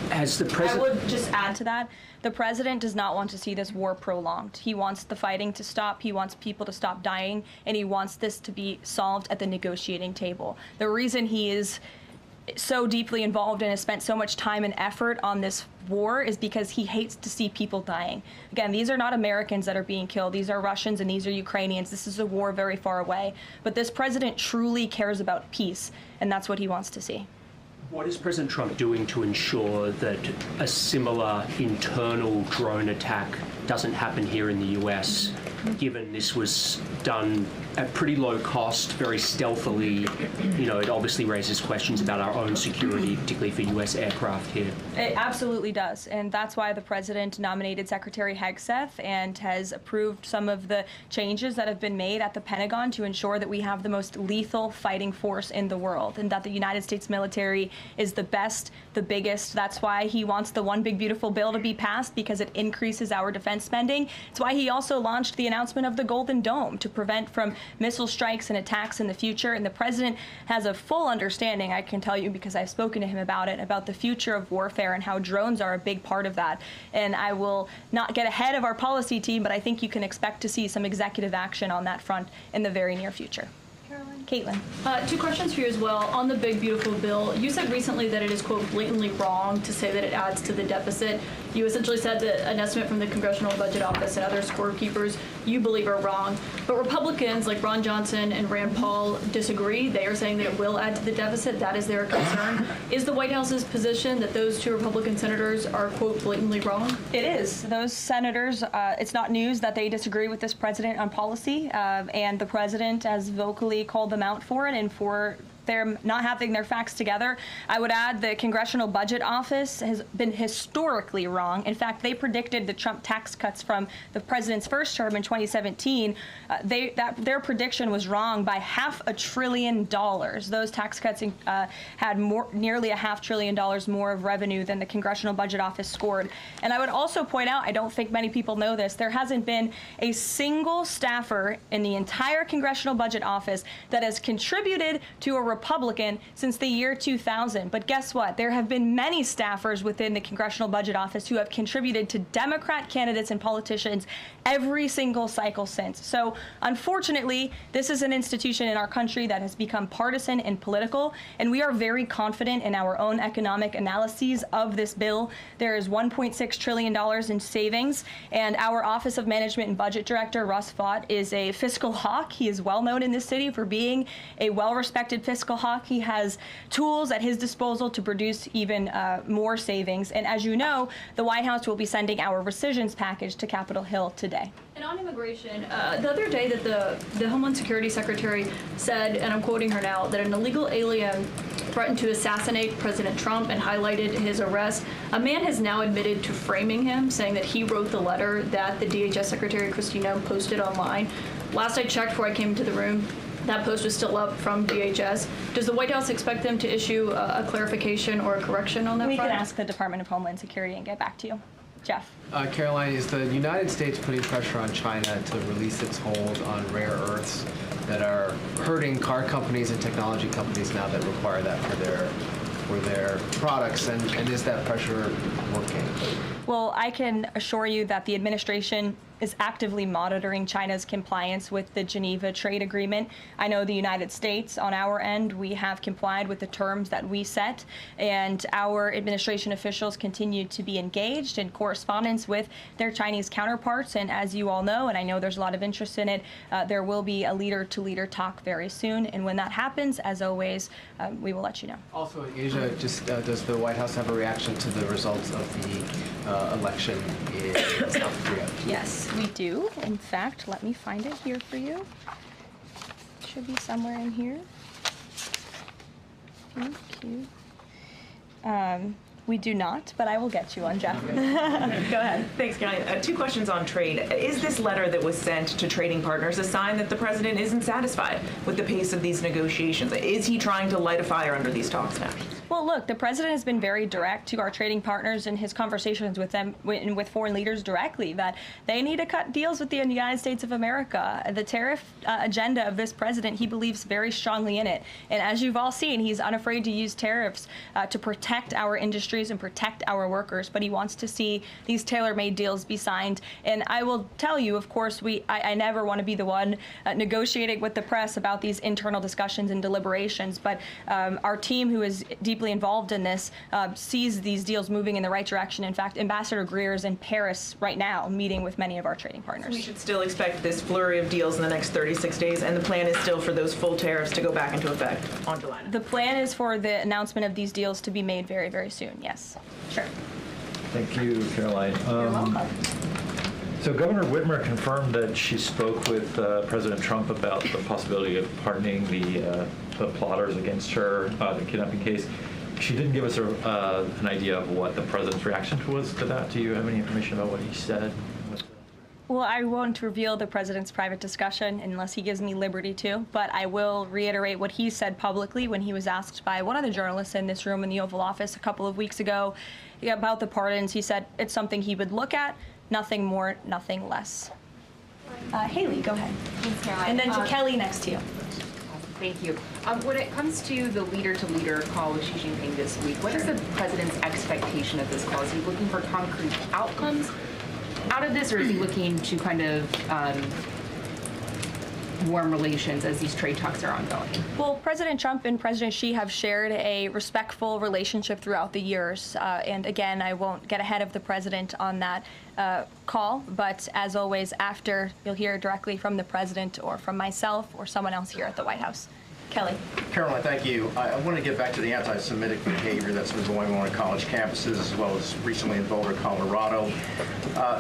has the president... I would just add to that, the president does not want to see this war prolonged. He wants the fighting to stop, he wants people to stop dying, and he wants this to be solved at the negotiating table. The reason he is so deeply involved and has spent so much time and effort on this war is because he hates to see people dying. Again, these are not Americans that are being killed. These are Russians and these are Ukrainians. This is a war very far away. But this president truly cares about peace, and that's what he wants to see. What is President Trump doing to ensure that a similar internal drone attack doesn't happen here in the US, given this was done at pretty low cost, very stealthily? You know, it obviously raises questions about our own security, particularly for US aircraft here. It absolutely does, and that's why the president nominated Secretary Hegseth and has approved some of the changes that have been made at the Pentagon to ensure that we have the most lethal fighting force in the world, and that the United States military is the best, the biggest. That's why he wants the One Big Beautiful Bill to be passed, because it increases our defense spending. It's why he also launched the announcement of the Golden Dome to prevent from missile strikes and attacks in the future. And the president has a full understanding, I can tell you, because I've spoken to him about it, about the future of warfare and how drones are a big part of that. And I will not get ahead of our policy team, but I think you can expect to see some executive action on that front in the very near future. Caroline? Caitlin. Two questions for you as well. On the big, beautiful bill, you said recently that it is, quote, blatantly wrong to say that it adds to the deficit. You essentially said that an estimate from the Congressional Budget Office and other scorekeepers you believe are wrong. But Republicans like Ron Johnson and Rand Paul disagree. They are saying that it will add to the deficit. That is their concern. Is the White House's position that those two Republican senators are, quote, blatantly wrong? It is. Those senators, it's not news that they disagree with this president on policy, and the president has vocally called them out for it and for their not having their facts together. I would add the Congressional Budget Office has been historically wrong. In fact, they predicted the Trump tax cuts from the president's first term in 2017. Their prediction was wrong by $500 billion. Those tax cuts had nearly $500 billion more of revenue than the Congressional Budget Office scored. And I would also point out, I don't think many people know this, there hasn't been a single staffer in the entire Congressional Budget Office that has contributed to a Republican since the year 2000. But guess what? There have been many staffers within the Congressional Budget Office who have contributed to Democrat candidates and politicians every single cycle since. So unfortunately, this is an institution in our country that has become partisan and political, and we are very confident in our own economic analyses of this bill. There is $1.6 trillion in savings, and our Office of Management and Budget Director, Russ Vought, is a fiscal hawk. He is well known in this city for being a well-respected fiscal hawk. He has tools at his disposal to produce even more savings. And as you know, the White House will be sending our rescissions package to Capitol Hill today. And on immigration, the other day that the Homeland Security Secretary said, and I'm quoting her now, that an illegal alien threatened to assassinate President Trump and highlighted his arrest. A man has now admitted to framing him, saying that he wrote the letter that the DHS Secretary Kristi Noem posted online. Last I checked before I came into the room, that post was still up from DHS. Does the White House expect them to issue a clarification or a correction on that front? We can ask the Department of Homeland Security and get back to you. Jeff. Caroline, is the United States putting pressure on China to release its hold on rare earths that are hurting car companies and technology companies now that require that for their products, and is that pressure working? Well, I can assure you that the administration is actively monitoring China's compliance with the Geneva Trade Agreement. I know the United States, on our end, we have complied with the terms that we set, and our administration officials continue to be engaged in correspondence with their Chinese counterparts. And as you all know, and I know there's a lot of interest in it, there will be a leader-to-leader talk very soon. And when that happens, as always, we will let you know. Also in Asia, just does the White House have a reaction to the results of the election in South Korea? Yes. We do. In fact, let me find it here for you. It should be somewhere in here. Thank you. We do not, but I will get you one, Jeff. Go ahead. Thanks, Caroline. Two questions on trade. Is this letter that was sent to trading partners a sign that the president isn't satisfied with the pace of these negotiations? Is he trying to light a fire under these talks now? Well, look, the president has been very direct to our trading partners in his conversations with them, with foreign leaders directly, that they need to cut deals with the United States of America. The tariff agenda of this president, he believes very strongly in it. And as you've all seen, he's unafraid to use tariffs to protect our industries and protect our workers, but he wants to see these tailor-made deals be signed. And I will tell you, of course, I never want to be the one negotiating with the press about these internal discussions and deliberations, but our team, who is deeply involved in this, sees these deals moving in the right direction. In fact, Ambassador Greer is in Paris right now meeting with many of our trading partners. We should still expect this flurry of deals in the next 36 days, and the plan is still for those full tariffs to go back into effect on July 9th. The plan is for the announcement of these deals to be made very, very soon, yes. Sure. Thank you, Caroline. You're welcome. So Governor Whitmer confirmed that she spoke with President Trump about the possibility of pardoning the plotters against her, the kidnapping case. She didn't give us an idea of what the president's reaction was to that. Do you have any information about what he said? Well, I won't reveal the president's private discussion unless he gives me liberty to, but I will reiterate what he said publicly when he was asked by one of the journalists in this room in the Oval Office a couple of weeks ago about the pardons. He said it's something he would look at, nothing more, nothing less. Haley, go ahead. Thanks, Caroline. And then to Kelly next to you. Thank you. When it comes to the leader-to-leader call with Xi Jinping this week, what is the president's expectation of this call? Is he looking for concrete outcomes out of this, or is he looking to kind of warm relations as these trade talks are ongoing? Well, President Trump and President Xi have shared a respectful relationship throughout the years. And again, I won't get ahead of the president on that call, but as always, after, you'll hear directly from the president or from myself or someone else here at the White House. Kelly. Karoline, thank you. I want to get back to the anti-Semitic behavior that's been going on college campuses, as well as recently in Boulder, Colorado.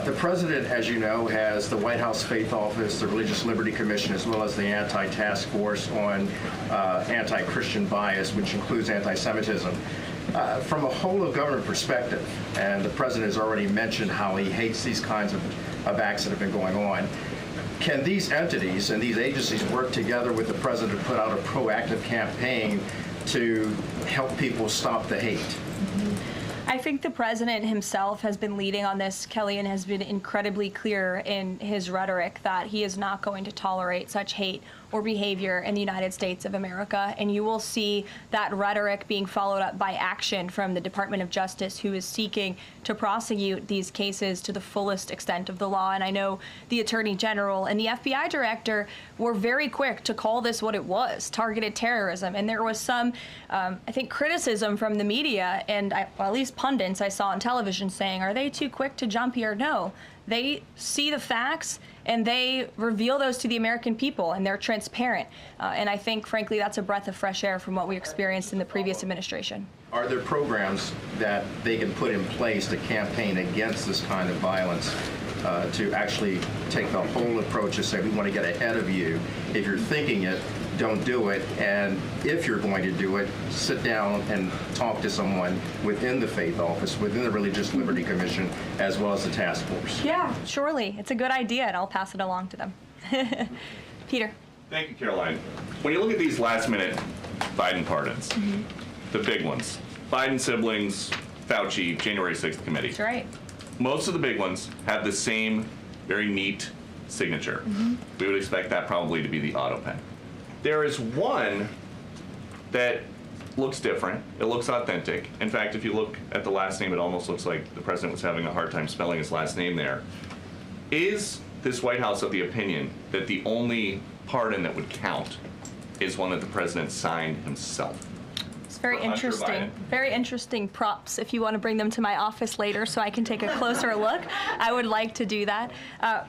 The president, as you know, has the White House Faith Office, the Religious Liberty Commission, as well as the Anti-Task Force on Anti-Christian Bias, which includes anti-Semitism. From a whole of government perspective, and the president has already mentioned how he hates these kinds of acts that have been going on, can these entities and these agencies work together with the president to put out a proactive campaign to help people stop the hate? I think the president himself has been leading on this, Kelly, and has been incredibly clear in his rhetoric that he is not going to tolerate such hate or behavior in the United States of America. And you will see that rhetoric being followed up by action from the Department of Justice, who is seeking to prosecute these cases to the fullest extent of the law. And I know the Attorney General and the FBI Director were very quick to call this what it was, targeted terrorism. And there was some, I think, criticism from the media, and well, at least pundits I saw on television saying, are they too quick to jump here? No. They see the facts and they reveal those to the American people, and they're transparent. And I think, frankly, that's a breath of fresh air from what we experienced in the previous administration. Are there programs that they can put in place to campaign against this kind of violence, to actually take the whole approach and say, we want to get ahead of you. If you're thinking it, don't do it. And if you're going to do it, sit down and talk to someone within the Faith Office, within the Religious Liberty Commission, as well as the task force. Yeah, surely. It's a good idea, and I'll pass it along to them. Peter. Thank you, Caroline. When you look at these last-minute Biden pardons, the big ones, Biden siblings, Fauci, January 6th committee. That's right. Most of the big ones have the same very neat signature. We would expect that probably to be the auto pen. There is one that looks different. It looks authentic. In fact, if you look at the last name, it almost looks like the president was having a hard time spelling his last name there. Is this White House of the opinion that the only pardon that would count is one that the president signed himself? It's very interesting. Very interesting props. If you want to bring them to my office later so I can take a closer look, I would like to do that.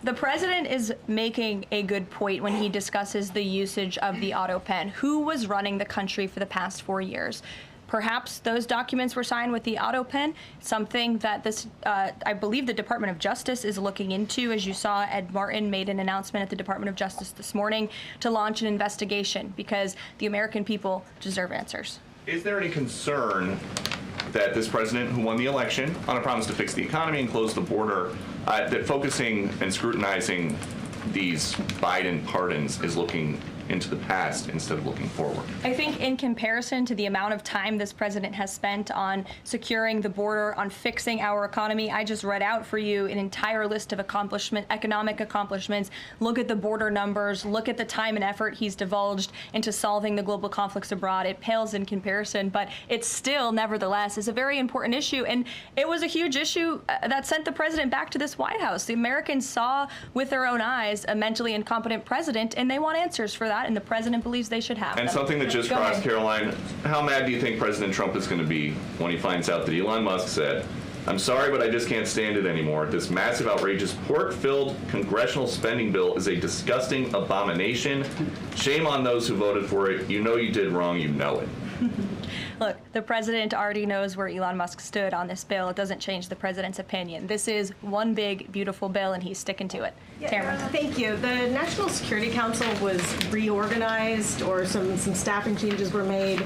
The president is making a good point when he discusses the usage of the auto pen. Who was running the country for the past 4 years? Perhaps those documents were signed with the auto pen, something that this, I believe the Department of Justice is looking into. As you saw, Ed Martin made an announcement at the Department of Justice this morning to launch an investigation because the American people deserve answers. Is there any concern that this president, who won the election on a promise to fix the economy and close the border, that focusing and scrutinizing these Biden pardons is looking into the past instead of looking forward? I think in comparison to the amount of time this president has spent on securing the border, on fixing our economy, I just read out for you an entire list of economic accomplishments. Look at the border numbers, look at the time and effort he's divulged into solving the global conflicts abroad. It pales in comparison, but it still, nevertheless, is a very important issue. And it was a huge issue that sent the president back to this White House. The Americans saw with their own eyes a mentally incompetent president, and they want answers for that. And the president believes they should have And them. something that just crossed, Caroline, how mad do you think President Trump is going to be when he finds out that Elon Musk said, I'm sorry, but I just can't stand it anymore. This massive, outrageous, pork-filled congressional spending bill is a disgusting abomination. Shame on those who voted for it. You know you did wrong. You know it. Look, the president already knows where Elon Musk stood on this bill. It doesn't change the president's opinion. This is one big, beautiful bill, and he's sticking to it. Tamara. Thank you. The National Security Council was reorganized, or some staffing changes were made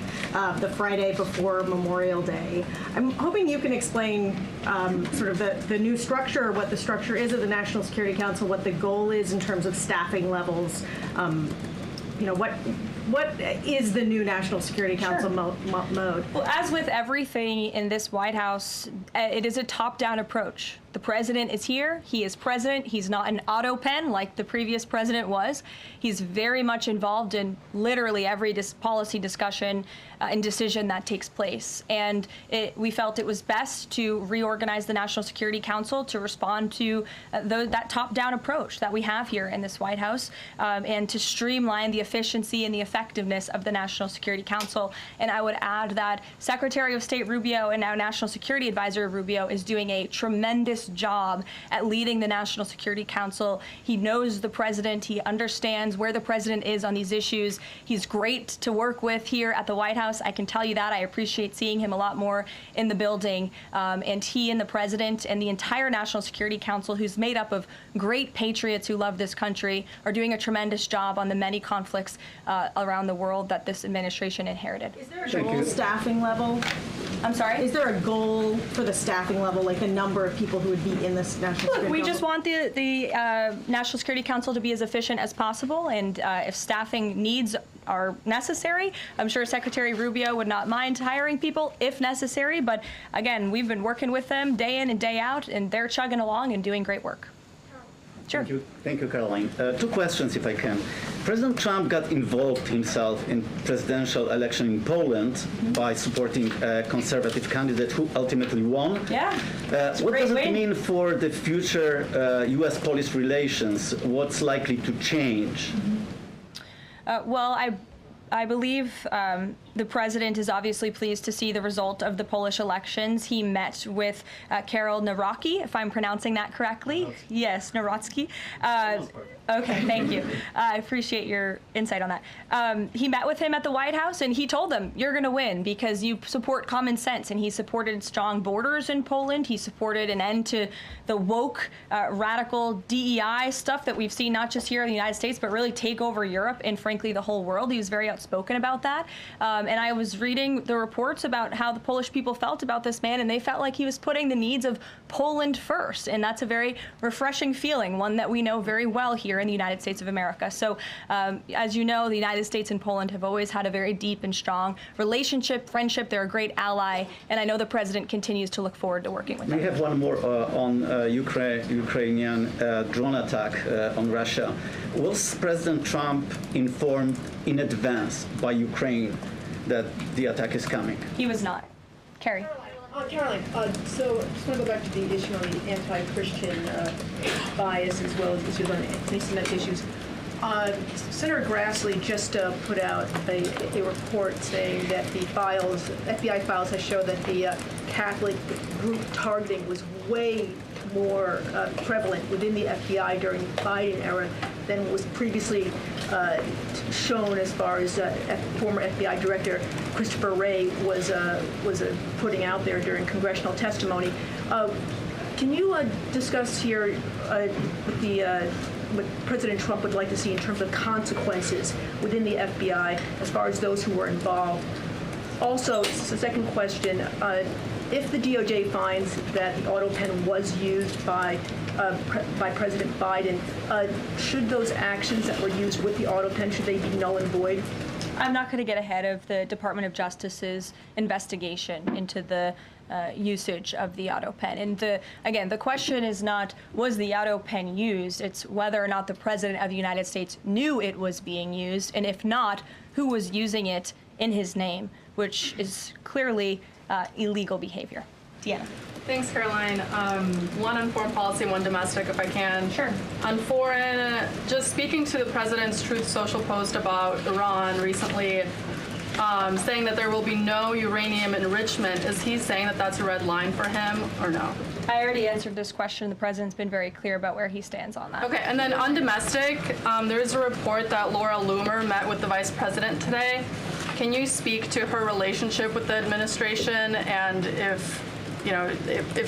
the Friday before Memorial Day. I'm hoping you can explain sort of the new structure, what the structure is of the National Security Council, what the goal is in terms of staffing levels. You know, what is the new National Security Council mode? Well, as with everything in this White House, it is a top-down approach. The president is here. He is president. He's not an auto pen like the previous president was. He's very much involved in literally every policy discussion and decision that takes place. And we felt it was best to reorganize the National Security Council to respond to that top-down approach that we have here in this White House, and to streamline the efficiency and the effectiveness of the National Security Council. And I would add that Secretary of State Rubio and now National Security Advisor Rubio is doing a tremendous job at leading the National Security Council. He knows the president. He understands where the president is on these issues. He's great to work with here at the White House. I can tell you that. I appreciate seeing him a lot more in the building. And he and the president and the entire National Security Council, who's made up of great patriots who love this country, are doing a tremendous job on the many conflicts around the world that this administration inherited. Is there a goal staffing level? I'm sorry? Is there a goal for the staffing level, like the number of people who would be in this National Security Council? We just want the National Security Council to be as efficient as possible, and if staffing needs are necessary, I'm sure Secretary Rubio would not mind hiring people if necessary, but again, we've been working with them day in and day out, and they're chugging along and doing great work. Sure. Thank you, Caroline. Two questions, if I can. President Trump got involved himself in presidential election in Poland by supporting a conservative candidate who ultimately won. Yeah. What does it mean for the future U.S.-Polish relations? What's likely to change? Well, I believe the president is obviously pleased to see the result of the Polish elections. He met with Karol Nawrocki, if I'm pronouncing that correctly. Yes, Nawrocki. Okay, thank you. I appreciate your insight on that. He met with him at the White House, and he told them, you're going to win because you support common sense. And he supported strong borders in Poland. He supported an end to the woke, radical DEI stuff that we've seen not just here in the United States, but really take over Europe and, frankly, the whole world. He was very outspoken about that. And I was reading the reports about how the Polish people felt about this man, and they felt like he was putting the needs of Poland first. And that's a very refreshing feeling, one that we know very well here in the United States of America. So, as you know, the United States and Poland have always had a very deep and strong relationship, friendship. They're a great ally, and I know the president continues to look forward to working with them. We have one more on Ukrainian drone attack on Russia. Was President Trump informed in advance by Ukraine that the attack is coming? He was not. Carrie. Caroline, so I just want to go back to the issue on the anti-Christian bias as well as issues on anti-Semitic issues. Senator Grassley just put out a report saying that the FBI files have shown that the Catholic group targeting was way more prevalent within the FBI during the Biden era than was previously shown, as far as former FBI Director Christopher Wray was putting out there during congressional testimony. Can you discuss here what President Trump would like to see in terms of consequences within the FBI as far as those who were involved? Also, the second question, if the DOJ finds that the auto pen was used by President Biden, should those actions that were used with the auto pen, should they be null and void? I'm not going to get ahead of the Department of Justice's investigation into the usage of the auto pen. And again, the question is not, was the auto pen used? It's whether or not the President of the United States knew it was being used, and if not, who was using it in his name, which is clearly illegal behavior. Deanna. Thanks, Caroline. One on foreign policy, one domestic, if I can. Sure. On foreign, just speaking to the president's Truth Social post about Iran recently, saying that there will be no uranium enrichment. Is he saying that that's a red line for him, or no? I already answered this question. The president's been very clear about where he stands on that. Okay, and then on domestic, there is a report that Laura Loomer met with the vice president today. Can you speak to her relationship with the administration and if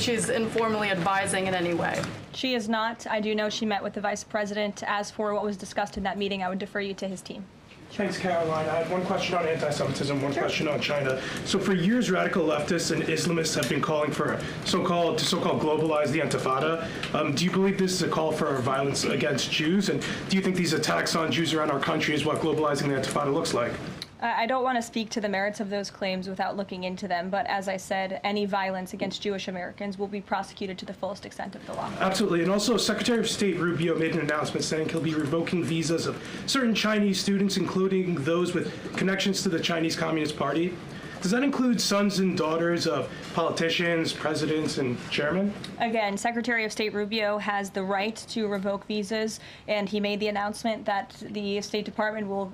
she's informally advising in any way? She is not. I do know she met with the vice president. As for what was discussed in that meeting, I would defer you to his team. Thanks, Caroline. I have one question on anti-Semitism, one question on China. So for years, radical leftists and Islamists have been calling for so-called globalize the Intifada. Do you believe this is a call for violence against Jews? And do you think these attacks on Jews around our country is what globalizing the Intifada looks like? I don't want to speak to the merits of those claims without looking into them, but as I said, any violence against Jewish Americans will be prosecuted to the fullest extent of the law. Absolutely. And also, Secretary of State Rubio made an announcement saying he'll be revoking visas of certain Chinese students, including those with connections to the Chinese Communist Party. Does that include sons and daughters of politicians, presidents, and chairmen? Again, Secretary of State Rubio has the right to revoke visas, and he made the announcement that the State Department will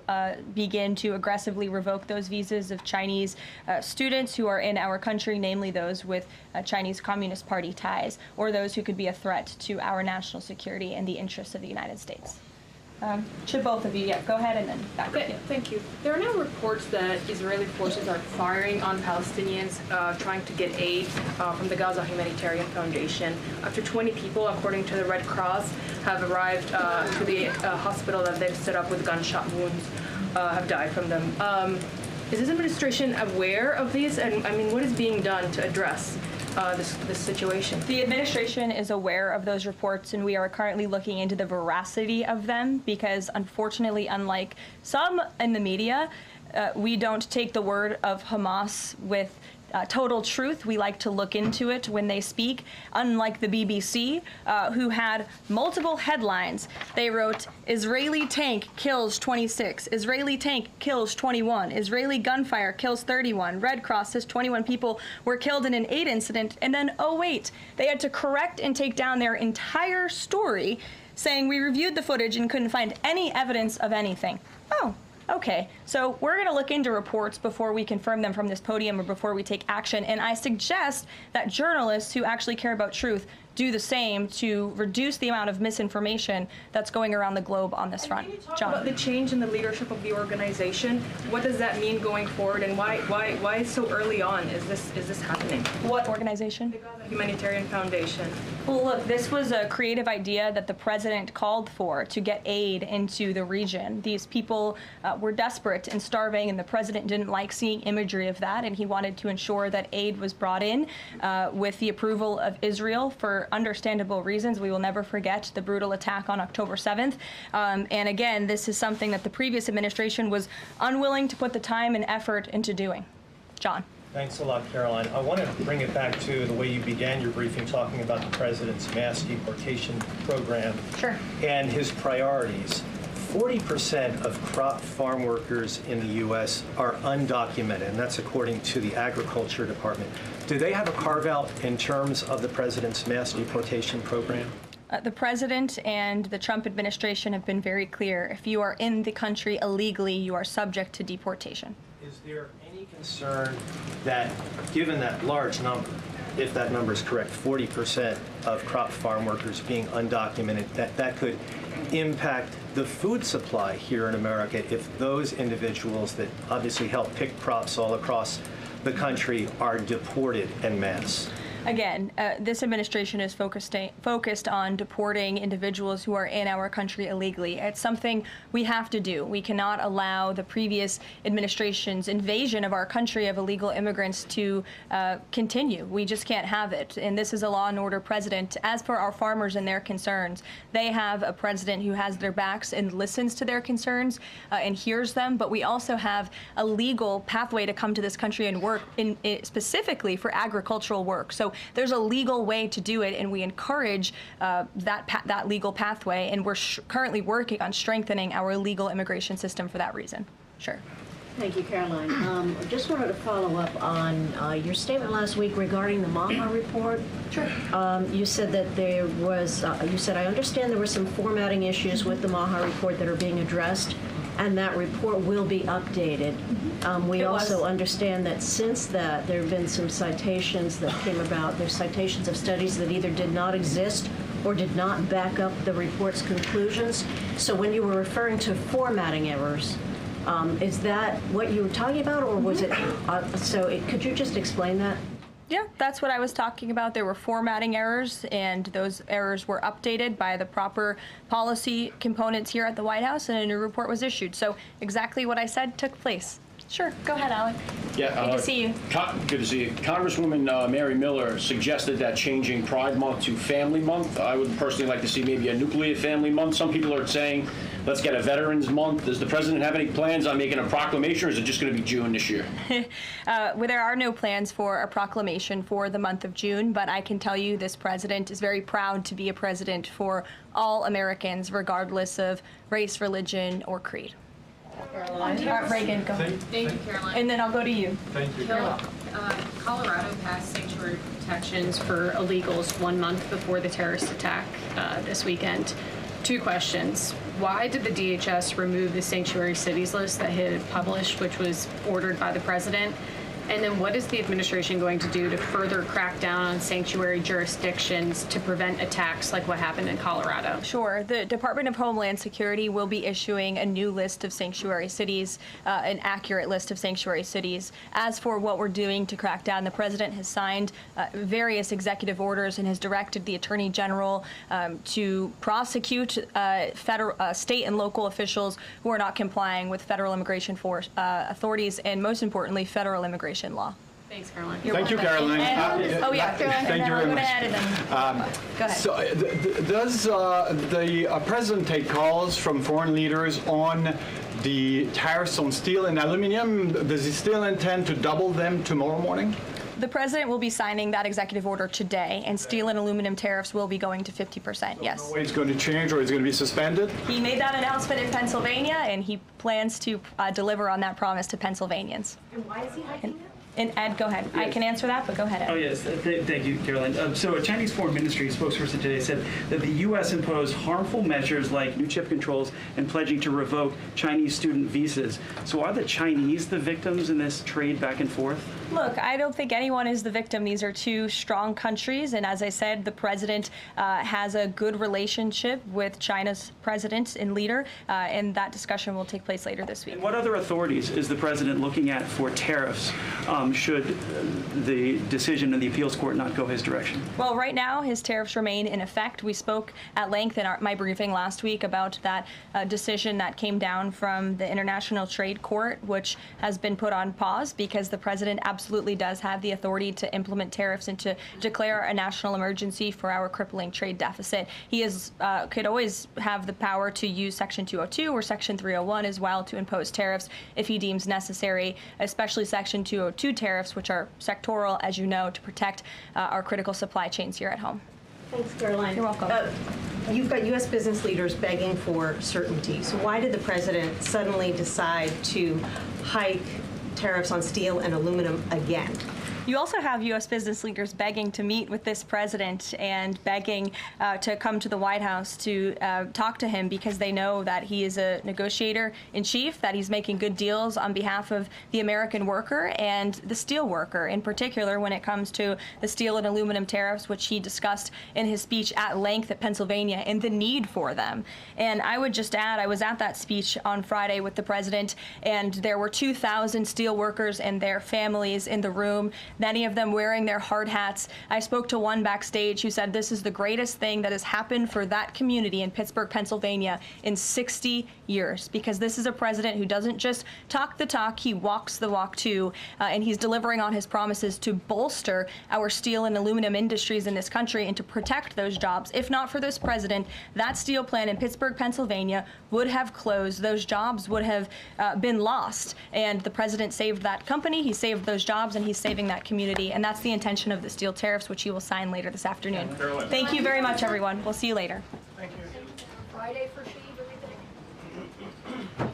begin to aggressively revoke those visas of Chinese students who are in our country, namely those with Chinese Communist Party ties, or those who could be a threat to our national security and the interests of the United States. Should both of you, go ahead and then back to you. Thank you. There are now reports that Israeli forces are firing on Palestinians trying to get aid from the Gaza Humanitarian Foundation. After 20 people, according to the Red Cross, have arrived to the hospital that they've set up with gunshot wounds, have died from them. Is this administration aware of these? And I mean, what is being done to address this situation? The administration is aware of those reports, and we are currently looking into the veracity of them because, unfortunately, unlike some in the media, we don't take the word of Hamas with total truth. We like to look into it when they speak. Unlike the BBC, who had multiple headlines, they wrote, Israeli tank kills 26, Israeli tank kills 21, Israeli gunfire kills 31, Red Cross says 21 people were killed in an aid incident, and then, oh wait, they had to correct and take down their entire story, saying we reviewed the footage and couldn't find any evidence of anything. Oh. Okay, so we're going to look into reports before we confirm them from this podium or before we take action, and I suggest that journalists who actually care about truth do the same to reduce the amount of misinformation that's going around the globe on this front. John. About the change in the leadership of the organization, what does that mean going forward, and why so early on is this happening? What organization? The Gaza Humanitarian Foundation. Well, look, this was a creative idea that the president called for to get aid into the region. These people were desperate and starving, and the president didn't like seeing imagery of that, and he wanted to ensure that aid was brought in with the approval of Israel for understandable reasons. We will never forget the brutal attack on October 7th. And again, this is something that the previous administration was unwilling to put the time and effort into doing. John. Thanks a lot, Caroline. I want to bring it back to the way you began your briefing talking about the president's mass deportation program and his priorities. 40% of crop farm workers in the U.S. are undocumented, and that's according to the Agriculture Department. Do they have a carve-out in terms of the president's mass deportation program? The president and the Trump administration have been very clear. If you are in the country illegally, you are subject to deportation. Is there any concern that, given that large number, if that number is correct, 40% of crop farm workers being undocumented, that could impact the food supply here in America if those individuals that obviously help pick crops all across the country are deported en masse? Again, this administration is focused on deporting individuals who are in our country illegally. It's something we have to do. We cannot allow the previous administration's invasion of our country of illegal immigrants to continue. We just can't have it. And this is a law and order president. As for our farmers and their concerns, they have a president who has their backs and listens to their concerns and hears them. But we also have a legal pathway to come to this country and work specifically for agricultural work. So there's a legal way to do it, and we encourage that legal pathway, and we're currently working on strengthening our legal immigration system for that reason. Sure. Thank you, Caroline. I just wanted to follow up on your statement last week regarding the Maha report. Sure. You said that there was, you said, I understand there were some formatting issues with the Maha report that are being addressed, and that report will be updated. We also understand that since that, there have been some citations that came about. There's citations of studies that either did not exist or did not back up the report's conclusions. So when you were referring to formatting errors, is that what you were talking about, or was it, could you just explain that? Yeah, that's what I was talking about. There were formatting errors, and those errors were updated by the proper policy components here at the White House, and a new report was issued. So exactly what I said took place. Sure, go ahead, Alec. Yeah, good to see you. Good to see you. Congresswoman Mary Miller suggested that changing Pride Month to Family Month. I would personally like to see maybe a nuclear family month. Some people are saying let's get a Veterans Month. Does the president have any plans on making a proclamation, or is it just going to be June this year? Well, there are no plans for a proclamation for the month of June, but I can tell you this president is very proud to be a president for all Americans, regardless of race, religion, or creed. Caroline. Reagan, go ahead. Thank you, Caroline. And then I'll go to you. Thank you. You're welcome. Colorado passed sanctuary protections for illegals 1 month before the terrorist attack this weekend. 2 questions. Why did the DHS remove the sanctuary cities list that it had published, which was ordered by the president? And then what is the administration going to do to further crack down on sanctuary jurisdictions to prevent attacks like what happened in Colorado? Sure. The Department of Homeland Security will be issuing a new list of sanctuary cities, an accurate list of sanctuary cities. As for what we're doing to crack down, the president has signed various executive orders and has directed the Attorney General to prosecute federal, state and local officials who are not complying with federal immigration authorities and, most importantly, federal immigration law. Thanks, Caroline. Thank you, Caroline. Caroline. Thank you very much. Go ahead. So, does the president take calls from foreign leaders on the tariffs on steel and aluminum? Does he still intend to double them tomorrow morning? The president will be signing that executive order today, and steel and aluminum tariffs will be going to 50%, yes. No way it's going to change, or it's going to be suspended? He made that announcement in Pennsylvania, and he plans to deliver on that promise to Pennsylvanians. And why is he hiking it? And Ed, go ahead. I can answer that, but go ahead, Ed. Oh, yes. Thank you, Caroline. So a Chinese Foreign Ministry spokesperson today said that the U.S. imposed harmful measures like new chip controls and pledging to revoke Chinese student visas. So are the Chinese the victims in this trade back and forth? Look, I don't think anyone is the victim. These are 2 strong countries, and as I said, the president has a good relationship with China's president and leader, and that discussion will take place later this week. And what other authorities is the president looking at for tariffs should the decision of the appeals court not go his direction? Well, right now, his tariffs remain in effect. We spoke at length in my briefing last week about that decision that came down from the International Trade Court, which has been put on pause because the president absolutely does have the authority to implement tariffs and to declare a national emergency for our crippling trade deficit. He could always have the power to use Section 202 or Section 301 as well to impose tariffs if he deems necessary, especially Section 202 tariffs, which are sectoral, as you know, to protect our critical supply chains here at home. Thanks, Caroline. You're welcome. You've got U.S. business leaders begging for certainty. So why did the president suddenly decide to hike tariffs on steel and aluminum again? You also have U.S. business leaders begging to meet with this president and begging to come to the White House to talk to him because they know that he is a negotiator in chief, that he's making good deals on behalf of the American worker and the steel worker, in particular when it comes to the steel and aluminum tariffs, which he discussed in his speech at length at Pennsylvania and the need for them. And I would just add, I was at that speech on Friday with the president, and there were 2,000 steel workers and their families in the room, many of them wearing their hard hats. I spoke to one backstage who said this is the greatest thing that has happened for that community in Pittsburgh, Pennsylvania in 60 years, because this is a president who doesn't just talk the talk, he walks the walk too, and he's delivering on his promises to bolster our steel and aluminum industries in this country and to protect those jobs. If not for this president, that steel plant in Pittsburgh, Pennsylvania would have closed. Those jobs would have been lost, and the president saved that company, he saved those jobs, and he's saving that community, and that's the intention of the steel tariffs, which he will sign later this afternoon. Thank you very much, everyone. We'll see you later. Thank you. Friday for Steve, everything?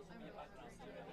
also be a background student.